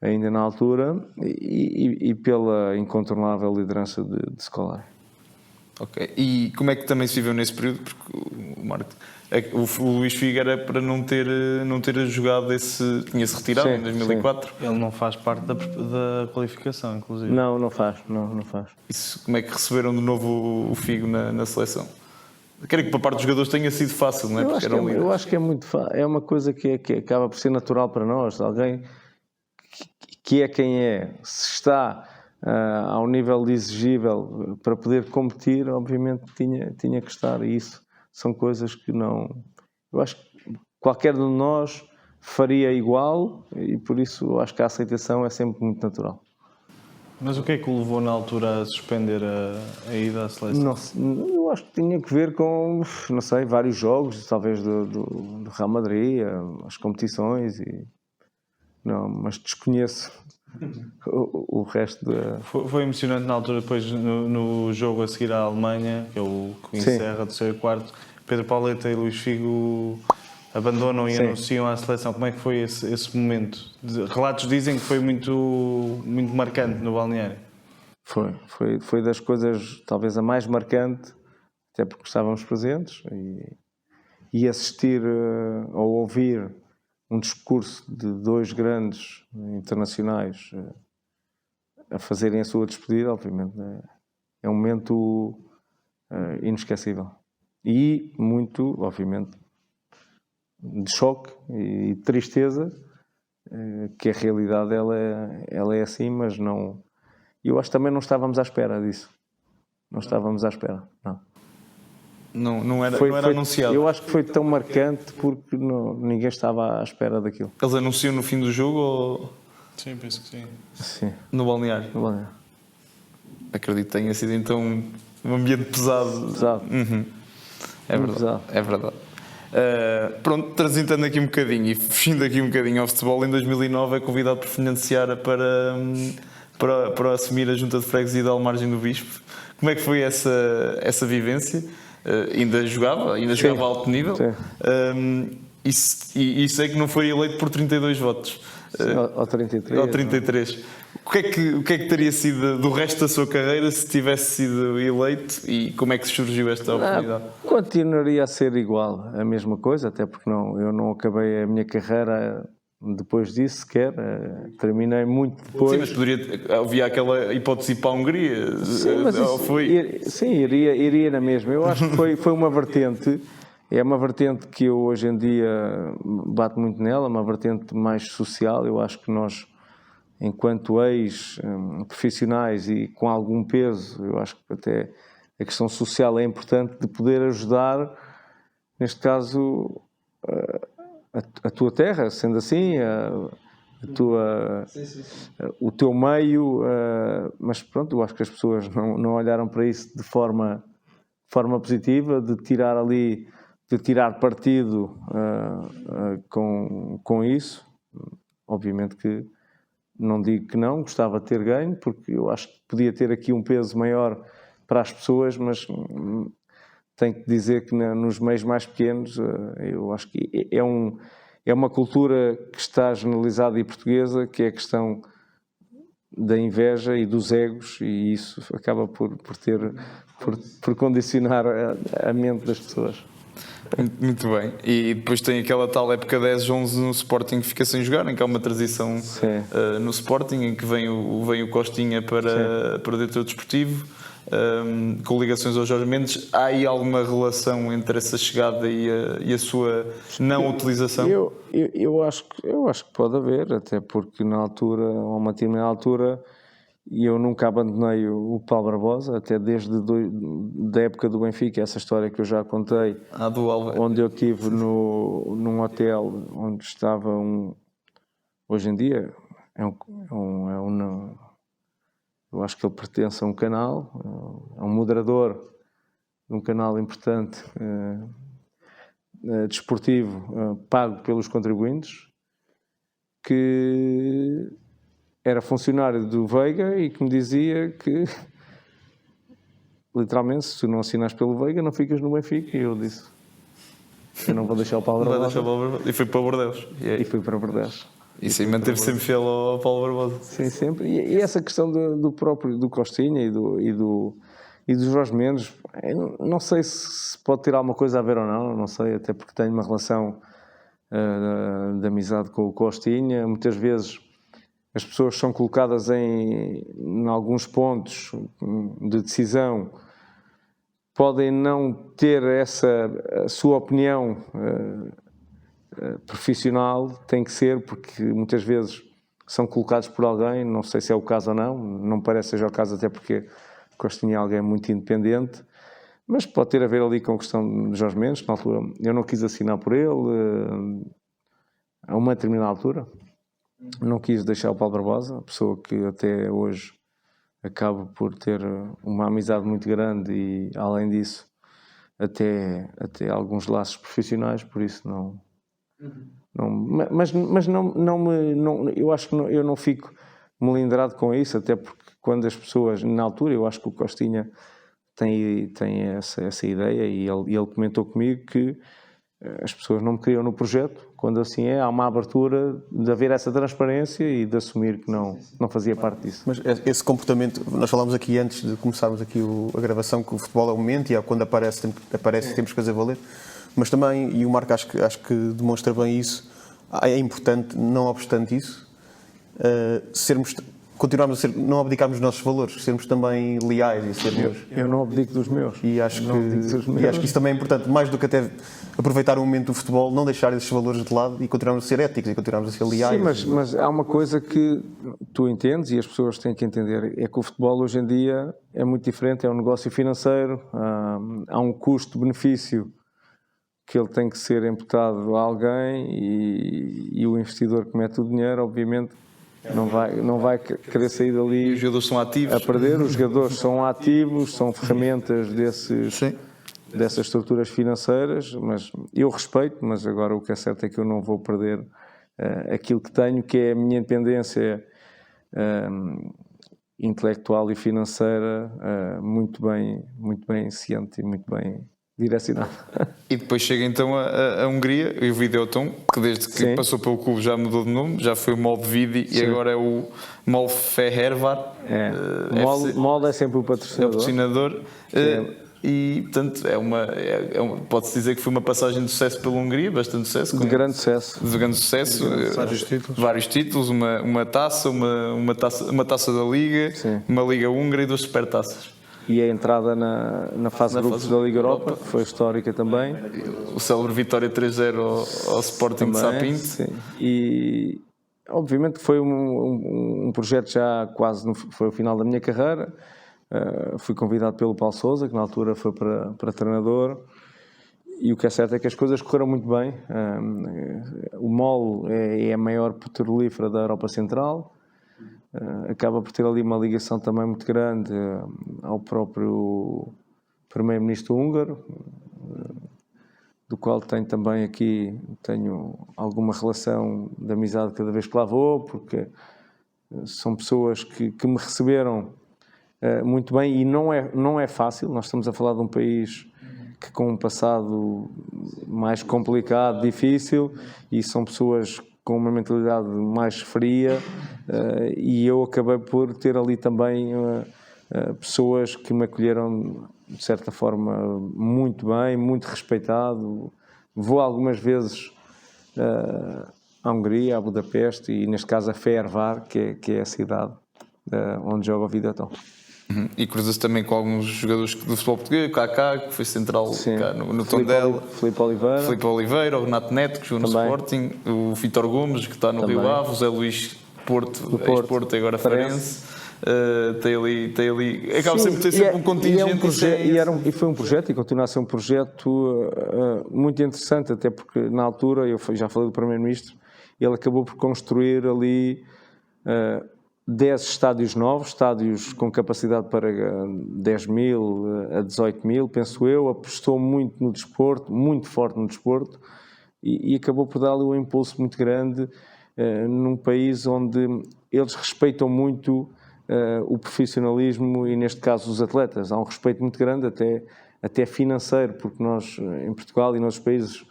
ainda na altura, e pela incontornável liderança de Scolari. Ok. E como é que também se viveu nesse período? Porque o Marco, o Luís Figo era para não ter jogado tinha-se retirado Sim, em 2004. Ele não faz parte da qualificação, inclusive. Não faz. Isso, como é que receberam de novo o Figo na seleção? Quero que para a parte dos jogadores tenha sido fácil, não é? Eu acho que é muito fácil. É uma coisa que acaba por ser natural para nós. Alguém que é quem é, se está ao nível exigível para poder competir, obviamente tinha que estar. E isso são coisas que não... Eu acho que qualquer de nós faria igual e por isso eu acho que a aceitação é sempre muito natural. Mas o que é que o levou na altura a suspender a ida à seleção? Eu acho que tinha que ver com, não sei, vários jogos, talvez do Real Madrid, as competições, mas desconheço o resto da... Foi emocionante na altura, depois no jogo a seguir à Alemanha, que é o que encerra terceiro e quarto, Pedro Pauleta e Luís Figo abandonam e anunciam à seleção. Como é que foi esse momento? Relatos dizem que foi muito, muito marcante no balneário. Foi das coisas, talvez a mais marcante, até porque estávamos presentes, e assistir ou ouvir um discurso de dois grandes internacionais a fazerem a sua despedida, obviamente, é um momento inesquecível. E muito, obviamente, de choque e de tristeza, que a realidade ela é assim, mas não... Eu acho que também não estávamos à espera disso. Não estávamos à espera, não. Não era anunciado. Eu acho que foi tão marcante porque ninguém estava à espera daquilo. Eles anunciam no fim do jogo ou... Sim, penso que sim. Sim. No balneário? No balneário. Acredito que tenha sido então um ambiente pesado. Pesado. Uhum. É verdade. Pesado. É verdade. Pronto, transitando aqui um bocadinho e fugindo aqui um bocadinho ao futebol, em 2009 é convidado por Fernando Seara para assumir a junta de freguesia da Almargem do Bispo. Como é que foi essa vivência? Ainda jogava a alto nível. E sei que não foi eleito por 32 votos. Ou 33. Ou 33. O que é que teria sido do resto da sua carreira se tivesse sido eleito e como é que surgiu esta oportunidade? Continuaria a ser igual, a mesma coisa, até porque eu não acabei a minha carreira depois disso sequer, terminei muito depois. Sim, mas havia aquela hipótese para a Hungria. Sim, iria na mesma. Eu acho que foi uma vertente, é uma vertente que eu hoje em dia bato muito nela, uma vertente mais social. Eu acho que nós, enquanto ex-profissionais e com algum peso, eu acho que até a questão social é importante de poder ajudar, neste caso, a tua terra, sendo assim, o teu meio, mas pronto, eu acho que as pessoas não olharam para isso de forma positiva, de tirar partido com isso. Obviamente que não digo que não, gostava de ter ganho, porque eu acho que podia ter aqui um peso maior para as pessoas, mas tenho que dizer que nos meios mais pequenos, eu acho que é uma cultura que está generalizada e portuguesa, que é a questão da inveja e dos egos, e isso acaba por condicionar a mente das pessoas. Muito bem. E depois tem aquela tal época 10-11 no Sporting que fica sem jogar, em que há uma transição no Sporting, em que vem o Costinha para o diretor desportivo, com ligações ao Jorge Mendes. Há aí alguma relação entre essa chegada e a sua não utilização? Eu acho que pode haver, até porque na altura, a uma determinada altura, eu nunca abandonei o Paulo Barbosa, até desde da época do Benfica, essa história que eu já contei, onde eu estive num hotel onde estava hoje em dia, eu acho que ele pertence a um canal, é um moderador num canal importante desportivo, pago pelos contribuintes, que era funcionário do Veiga e que me dizia que, literalmente, se tu não assinares pelo Veiga, não ficas no Benfica. E eu disse, eu não vou deixar o Paulo Barbosa. E foi para o Bordeaux. E fui para Bordeaux. Isso aí manteve sempre fiel ao Paulo Barbosa. Sim, sempre. E essa questão do próprio do Costinha e do Jorge Mendes, não sei se pode ter alguma coisa a ver ou não sei, até porque tenho uma relação de amizade com o Costinha. Muitas vezes as pessoas são colocadas em alguns pontos de decisão, podem não ter a sua opinião profissional, tem que ser, porque muitas vezes são colocados por alguém, não sei se é o caso ou não me parece que seja o caso, até porque Costinha é alguém muito independente, mas pode ter a ver ali com a questão de Jorge Mendes, que na altura eu não quis assinar por ele, a uma determinada altura, não quis deixar o Paulo Barbosa, a pessoa que até hoje acaba por ter uma amizade muito grande e, além disso, até alguns laços profissionais, por isso eu acho que eu não fico melindrado com isso, até porque quando as pessoas, na altura, eu acho que o Costinha tem essa ideia e ele comentou comigo que as pessoas não me queriam no projeto. Quando assim há uma abertura de haver essa transparência e de assumir que não fazia parte disso. Mas esse comportamento, nós falámos aqui antes de começarmos aqui a gravação, que o futebol é um momento e quando aparece temos que fazer valer, mas também, e o Marco acho que demonstra bem isso, é importante, não obstante isso, continuarmos a ser, não abdicarmos dos nossos valores, sermos também leais e sermos... Eu não abdico dos meus. E acho que isso também é importante, mais do que até aproveitar o momento do futebol, não deixar esses valores de lado e continuarmos a ser éticos e continuarmos a ser leais. Sim, mas há uma coisa que tu entendes e as pessoas têm que entender, é que o futebol hoje em dia é muito diferente, é um negócio financeiro, há um custo-benefício que ele tem que ser imputado a alguém e o investidor que mete o dinheiro, obviamente, não vai querer sair dali. E os jogadores são ativos. A perder. Os jogadores são ativos, são ferramentas dessas estruturas financeiras, mas eu respeito, mas agora o que é certo é que eu não vou perder aquilo que tenho, que é a minha independência intelectual e financeira muito bem ciente e muito bem direcionada. E depois chega então a Hungria e o Videoton, que desde que passou pelo clube já mudou de nome, já foi o Molde e agora é o Molde-Ferrovar. Molde é sempre o patrocinador. E portanto pode-se dizer que foi uma passagem de sucesso pela Hungria, bastante sucesso. De grande sucesso. Vários títulos, uma taça, uma taça da Liga, uma Liga Húngara e 2 supertaças. E a entrada na fase de grupos da Liga Europa, que foi histórica também. O célebre vitória 3-0 ao Sporting de Sapinto. Sim. E obviamente foi um projeto já quase, foi o final da minha carreira. Fui convidado pelo Paulo Sousa, que na altura foi para treinador. E o que é certo é que as coisas correram muito bem. O MOL é a maior petrolífera da Europa Central. Acaba por ter ali uma ligação também muito grande ao próprio primeiro-ministro húngaro, do qual tenho alguma relação de amizade cada vez que lá vou, porque são pessoas que me receberam muito bem e não é fácil. Nós estamos a falar de um país que com um passado mais complicado, difícil, e são pessoas com uma mentalidade mais fria, e eu acabei por ter ali também pessoas que me acolheram de certa forma muito bem, muito respeitado. Vou algumas vezes à Hungria, a Budapeste e neste caso a Fehérvár, que é a cidade onde joga o Videoton. E cruza-se também com alguns jogadores do futebol português, o Kaká, que foi central cá no Tondela, Filipe Oliveira, o Renato Neto, que jogou no Sporting, o Vítor Gomes, que está no Rio Ave, o Zé Luís Porto, ex-Porto e agora Farense. Tem ali acaba sempre de ter sempre um contingente. E foi um projeto, e continua a ser um projeto muito interessante, até porque na altura, eu já falei do Primeiro-Ministro, ele acabou por construir ali 10 estádios novos, estádios com capacidade para 10 mil a 18 mil, penso eu, apostou muito no desporto, muito forte no desporto, e acabou por dar-lhe um impulso muito grande num país onde eles respeitam muito o profissionalismo e, neste caso, os atletas. Há um respeito muito grande, até financeiro, porque nós, em Portugal e noutros países,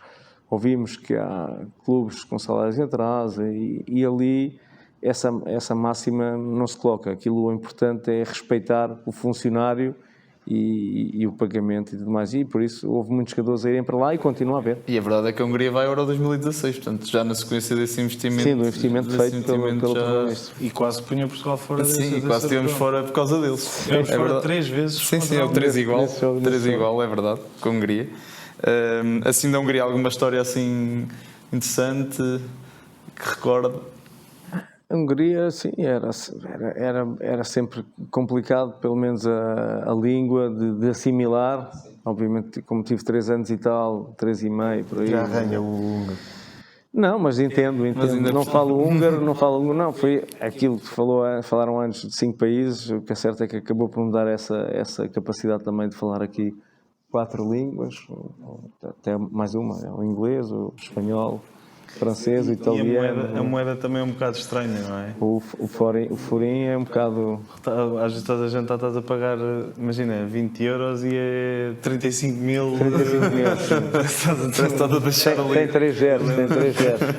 ouvimos que há clubes com salários em atraso, e ali essa máxima não se coloca. Aquilo, o importante é respeitar o funcionário e o pagamento e tudo mais. E por isso houve muitos jogadores a irem para lá e continua a haver. E a verdade é que a Hungria vai ao Euro 2016, portanto, já na sequência desse investimento. Sim, do investimento feito pelo Primeiro-Ministro. E quase punha Portugal fora Sim, quase estivemos fora por causa deles. Estivemos fora 3 vezes. Sim, é o 3 igual. 3 igual, é verdade, com a Hungria. Assim, da Hungria, alguma história assim interessante que recorde? A Hungria, sim, era sempre complicado, pelo menos a língua de assimilar. Obviamente, como tive 3 anos e tal, 3 e meio, por aí. Já arranha o húngaro. Não, mas entendo. Não falo húngaro, não. Foi aquilo que falaram antes de 5 países. O que é certo é que acabou por me dar essa capacidade também de falar aqui 4 línguas, até mais uma, o inglês, o espanhol, o francês, o italiano. E a moeda também é um bocado estranha, não é? O forim é um bocado... Às vezes toda a gente estás a pagar, imagina, 20 euros e é 35 mil. 35 mil, Parece que estás a deixar ali. Tem 3 zeros.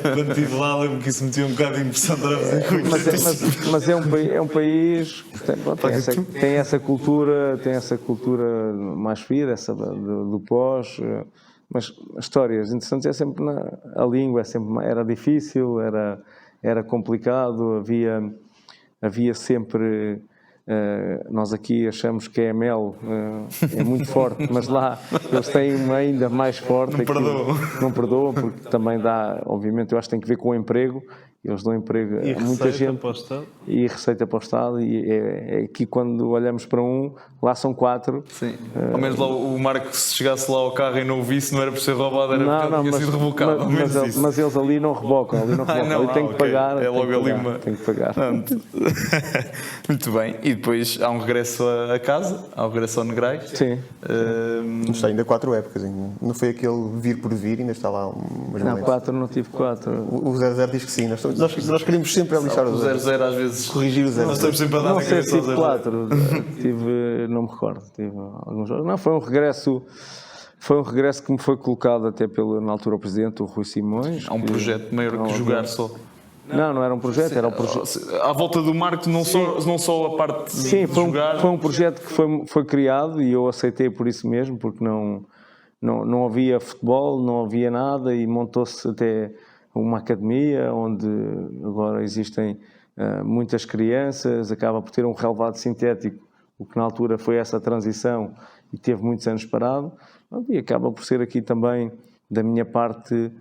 Quando estive lá, lembro que isso me tinha um bocado de impressão de Mas é um país que tem essa cultura mais fria, essa do pós, mas histórias interessantes é sempre a língua, era difícil, era complicado, havia sempre... nós aqui achamos que a EML é muito forte, mas lá eles têm uma ainda mais forte. Não perdoam, porque também dá, obviamente, eu acho que tem que ver com o emprego. Eles dão emprego a muita gente e receita para o Estado, e é aqui quando olhamos para lá são 4. Sim. Ao menos lá o Marco, se chegasse lá ao carro e não o visse, não era por ser roubado, era porque tinha sido revocado. Mas eles ali não rebocam, ali tem que pagar. É logo ali uma... Tem que pagar. Muito bem. E depois há um regresso a casa, há um regresso ao Negrais. Sim. Está ainda 4 épocas, não foi aquele vir por vir, ainda está lá umas Não, 4 não tive 4. O 00 diz que sim, nós queremos sempre lixar o 0-0 às vezes. Corrigir o 0-0. Nós estamos sempre a dar Não na sei cabeça se ao tive 4, não me recordo, tive alguns jogos. Não, foi um regresso que me foi colocado até na altura o Presidente, o Rui Simões. Há um projeto maior que jogar só. Não era um projeto, era um projeto. À volta do Marco, não só a parte de jogar. Foi um projeto que foi criado e eu aceitei por isso mesmo, porque não havia futebol, não havia nada, e montou-se até uma academia onde agora existem muitas crianças, acaba por ter um relevado sintético, o que na altura foi essa transição e teve muitos anos parado, e acaba por ser aqui também, da minha parte,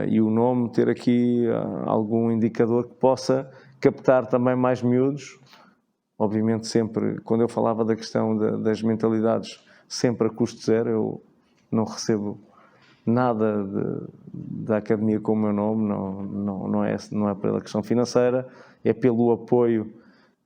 e o nome, ter aqui algum indicador que possa captar também mais miúdos. Obviamente sempre, quando eu falava da questão das mentalidades, sempre a custo zero, eu não recebo nada da academia com o meu nome, não é pela questão financeira, é pelo apoio,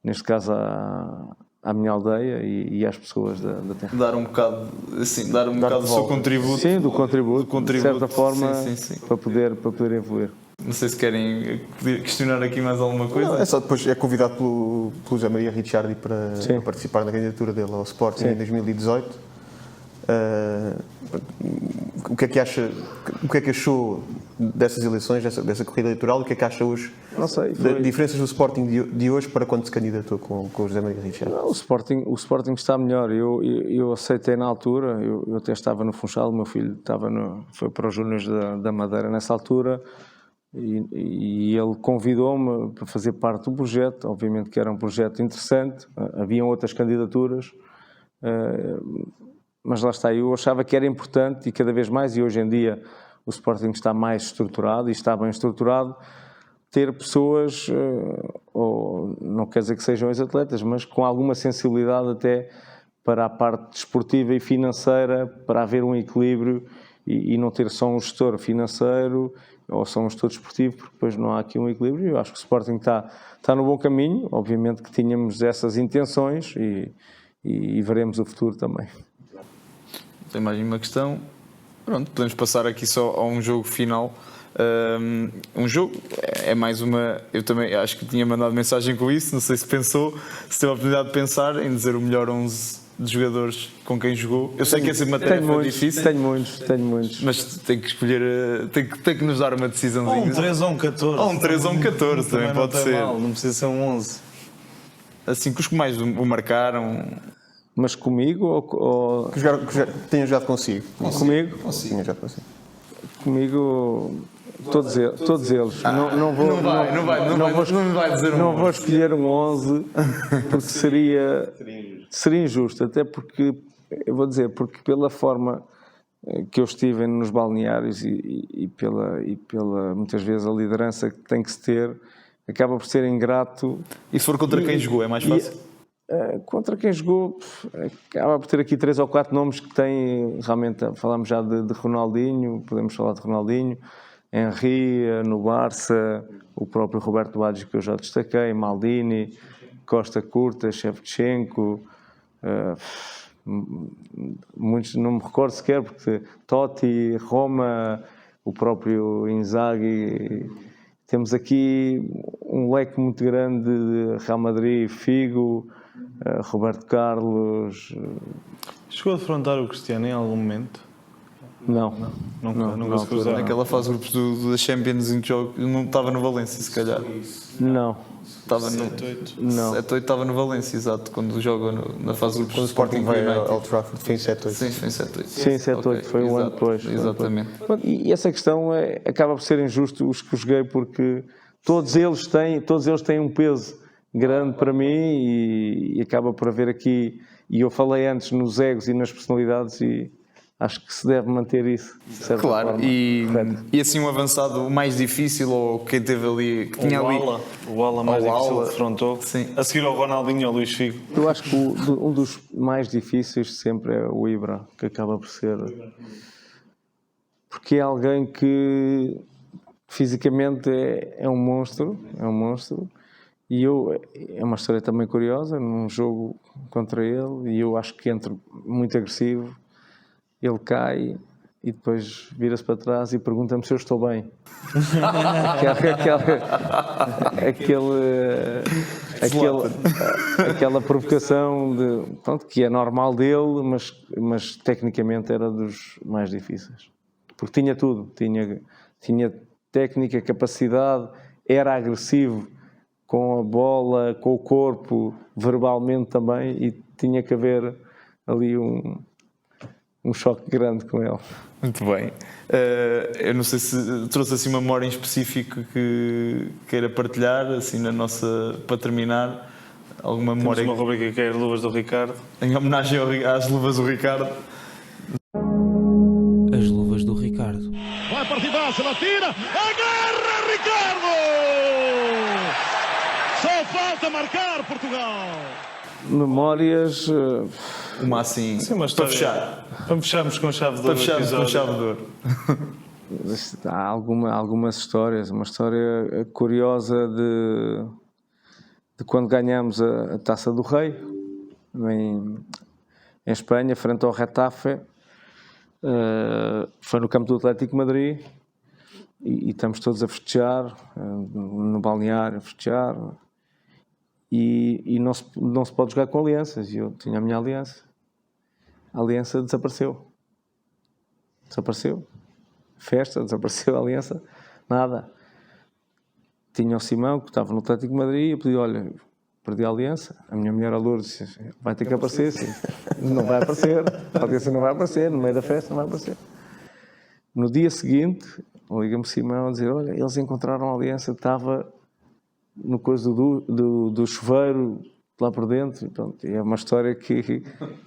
neste caso à minha aldeia e às pessoas da terra. Dar um bocado, assim, do seu contributo. Sim, do contributo, de certa forma, sim. para poder evoluir. Não sei se querem questionar aqui mais alguma coisa. Não, é só depois é convidado pelo José Maria Ricciardi para participar na candidatura dele ao Sporting em 2018. O que é que achou dessas eleições, dessa corrida eleitoral? O que é que acha hoje das diferenças do Sporting de hoje para quando se candidatou com o José Maria Ricciardi? O Sporting está melhor. Eu aceitei na altura, eu até estava no Funchal, o meu filho foi para os Júniores da Madeira nessa altura, e ele convidou-me para fazer parte do projeto. Obviamente que era um projeto interessante, haviam outras candidaturas, mas lá está, eu achava que era importante, e cada vez mais, e hoje em dia o Sporting está mais estruturado e está bem estruturado, ter pessoas, ou não quer dizer que sejam ex-atletas, mas com alguma sensibilidade até para a parte desportiva e financeira, para haver um equilíbrio e não ter só um gestor financeiro ou só um estudo esportivo, porque depois não há aqui um equilíbrio. Eu acho que o Sporting está no bom caminho, obviamente que tínhamos essas intenções e veremos o futuro também. Tem mais nenhuma questão? Pronto, podemos passar aqui só a um jogo final. Um jogo é mais uma. Eu também acho que tinha mandado mensagem com isso. Não sei se pensou, se teve a oportunidade de pensar em dizer o melhor 11 de jogadores com quem jogou. Eu sei que é sempre uma tarefa difícil. Tenho muitos. Mas tem que escolher. Tem que nos dar uma decisãozinha. Ou um 3 ou um 14. Ou um 3 ou um 14 também pode ser. Mal, não precisa ser um 11. Assim, que os que mais o marcaram. Mas comigo ou... Que tenha jogado consigo. Comigo? Tinha jogado consigo. Comigo, todos eles. Não vou escolher um 11 porque seria injusto, até porque, eu vou dizer, porque pela forma que eu estive nos balneários e pela muitas vezes a liderança que tem que se ter, acaba por ser ingrato. E se for contra quem jogou, é mais fácil? Contra quem jogou, acaba por ter aqui 3 ou 4 nomes que têm, realmente, falamos já de Ronaldinho, podemos falar de Ronaldinho, Henry, no Barça, o próprio Roberto Baggio, que eu já destaquei, Maldini, Costa Curta, Shevchenko, muitos não me recordo sequer, porque Totti, Roma, o próprio Inzaghi. Temos aqui um leque muito grande de Real Madrid, Figo, Roberto Carlos. Chegou a defrontar o Cristiano em algum momento? Não. Nunca se cruzaram. Naquela fase de grupos da Champions em que não estava no Valência, se calhar. Não. Estava no 7-8 estava no Valência, exato, quando joga na fase de grupos. Quando o Sporting vai ao Trafford, foi em 7-8. Sim, foi em 7-8. Sim, 7-8, foi um ano depois. Exatamente. E essa questão acaba por ser injusto os que eu joguei, porque todos eles têm um peso grande para mim e acaba por haver aqui, e eu falei antes nos egos e nas personalidades, e acho que se deve manter isso. Claro, forma, e assim um avançado o mais difícil, ou quem teve ali, que tinha ali... O ala mais difícil que defrontou. Sim. A seguir ao Ronaldinho e ao Luís Figo. Eu acho que um dos mais difíceis sempre é o Ibra, que acaba por ser... Porque é alguém que fisicamente é um monstro, e é uma história também curiosa, num jogo contra ele, e eu acho que entro muito agressivo, ele cai e depois vira-se para trás e pergunta-me se eu estou bem. Aquela provocação que é normal dele, mas tecnicamente era dos mais difíceis. Porque tinha tudo, tinha técnica, capacidade, era agressivo com a bola, com o corpo, verbalmente também, e tinha que haver ali um choque grande com ele. Muito bem. Eu não sei se trouxe assim uma memória em específico que queira partilhar, assim para terminar, alguma memória. Temos uma rubrica que é as luvas do Ricardo. Em homenagem às luvas do Ricardo. As luvas do Ricardo. Vai partidaça, ela tira, agarra Ricardo! Só falta marcar Portugal! Memórias... Uma assim, sim, uma para fechar. Vamos fecharmos com chave de ouro. Há algumas histórias. Uma história curiosa de quando ganhamos a Taça do Rei, em Espanha, frente ao Getafe. Foi no campo do Atlético de Madrid e estamos todos a festejar, no balneário a festejar. E não se pode jogar com alianças. E eu tinha a minha aliança. A aliança desapareceu. Festa, desapareceu a aliança. Nada. Tinha o Simão, que estava no Atlético de Madrid, e eu pedi, olha, perdi a aliança. A minha mulher, a Lourdes, disse, vai ter que aparecer, sim. Não vai aparecer. A aliança não vai aparecer, no meio da festa não vai aparecer. No dia seguinte, liga-me Simão a dizer, olha, eles encontraram a aliança, estava no coisa do chuveiro, lá por dentro. E pronto, é uma história que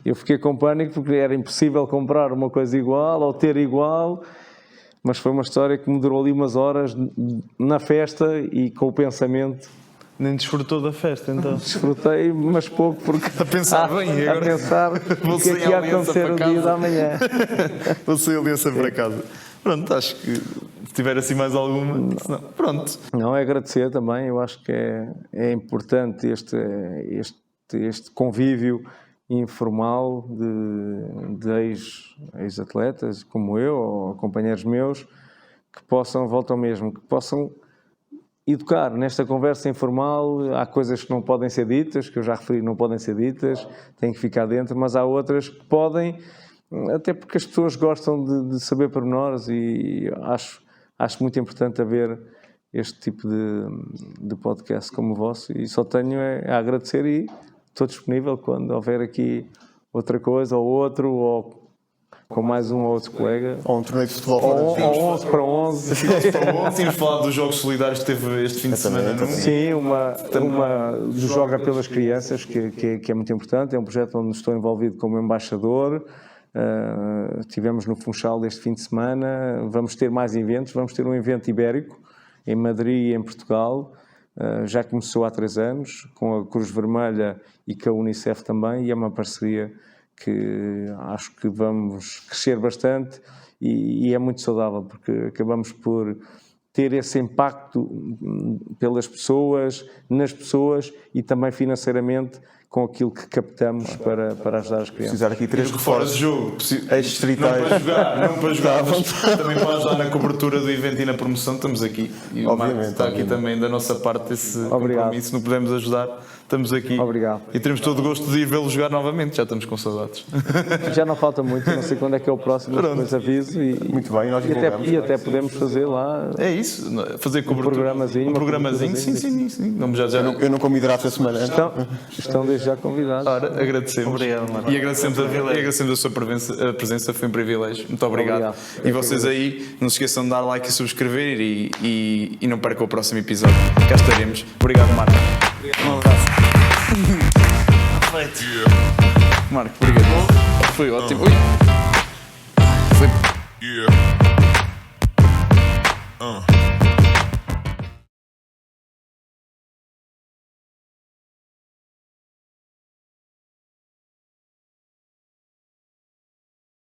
eu fiquei com pânico, porque era impossível comprar uma coisa igual ou ter igual, mas foi uma história que me durou ali umas horas na festa e com o pensamento. Nem desfrutou da festa, então? Desfrutei, mas pouco, porque a pensar bem, agora a pensar o que é que ia acontecer no dia da manhã. Vou sair a aliança para casa. Pronto, acho que Se tiver assim mais alguma, senão, pronto. Não, é agradecer também. Eu acho que é importante este convívio informal de ex-atletas como eu, ou companheiros meus, que possam, volta ao mesmo, que possam educar nesta conversa informal. Há coisas que não podem ser ditas, que eu já referi, não podem ser ditas, têm que ficar dentro, mas há outras que podem, até porque as pessoas gostam de saber pormenores, e acho muito importante haver este tipo de podcast como o vosso, e só tenho a agradecer, e estou disponível quando houver aqui outra coisa, ou outro, ou com mais um ou outro colega. Ou um torneio de futebol. Ou 11 para 11. Tínhamos falado dos Jogos Solidários que teve este fim de semana. Não? Sim, uma do Joga pelas Crianças, que é muito importante. É um projeto onde estou envolvido como embaixador. Estivemos no Funchal este fim de semana. Vamos ter mais eventos. Vamos ter um evento ibérico em Madrid e em Portugal. Já começou há 3 anos, com a Cruz Vermelha e com a Unicef também, e é uma parceria que acho que vamos crescer bastante, e é muito saudável, porque acabamos por ter esse impacto pelas pessoas, nas pessoas, e também financeiramente com aquilo que captamos para ajudar as crianças. Precisar aqui 3 fora de jogo, ex-distritais. Não para jogar, mas também para ajudar na cobertura do evento e na promoção, estamos aqui. E o Marco está aqui também da nossa parte esse compromisso. Se não pudermos ajudar, estamos aqui. Obrigado. E teremos todo o gosto de ir vê-lo jogar novamente, já estamos com saudades. Já não falta muito, não sei quando é que é o próximo, mas depois aviso. Muito bem, nós e até podemos fazer lá. É isso, fazer cobertura. Um programazinho. Sim. Eu não como hidrato a semana. Estão desde já convidados. Ora, agradecemos. Obrigado, Marco. E agradecemos a sua presença, foi um privilégio. Muito obrigado. E vocês aí, não se esqueçam de dar like e subscrever, e não percam o próximo episódio. Cá estaremos. Obrigado, Marco. Um abraço. Marco, obrigado. Foi ótimo. Ui. Foi.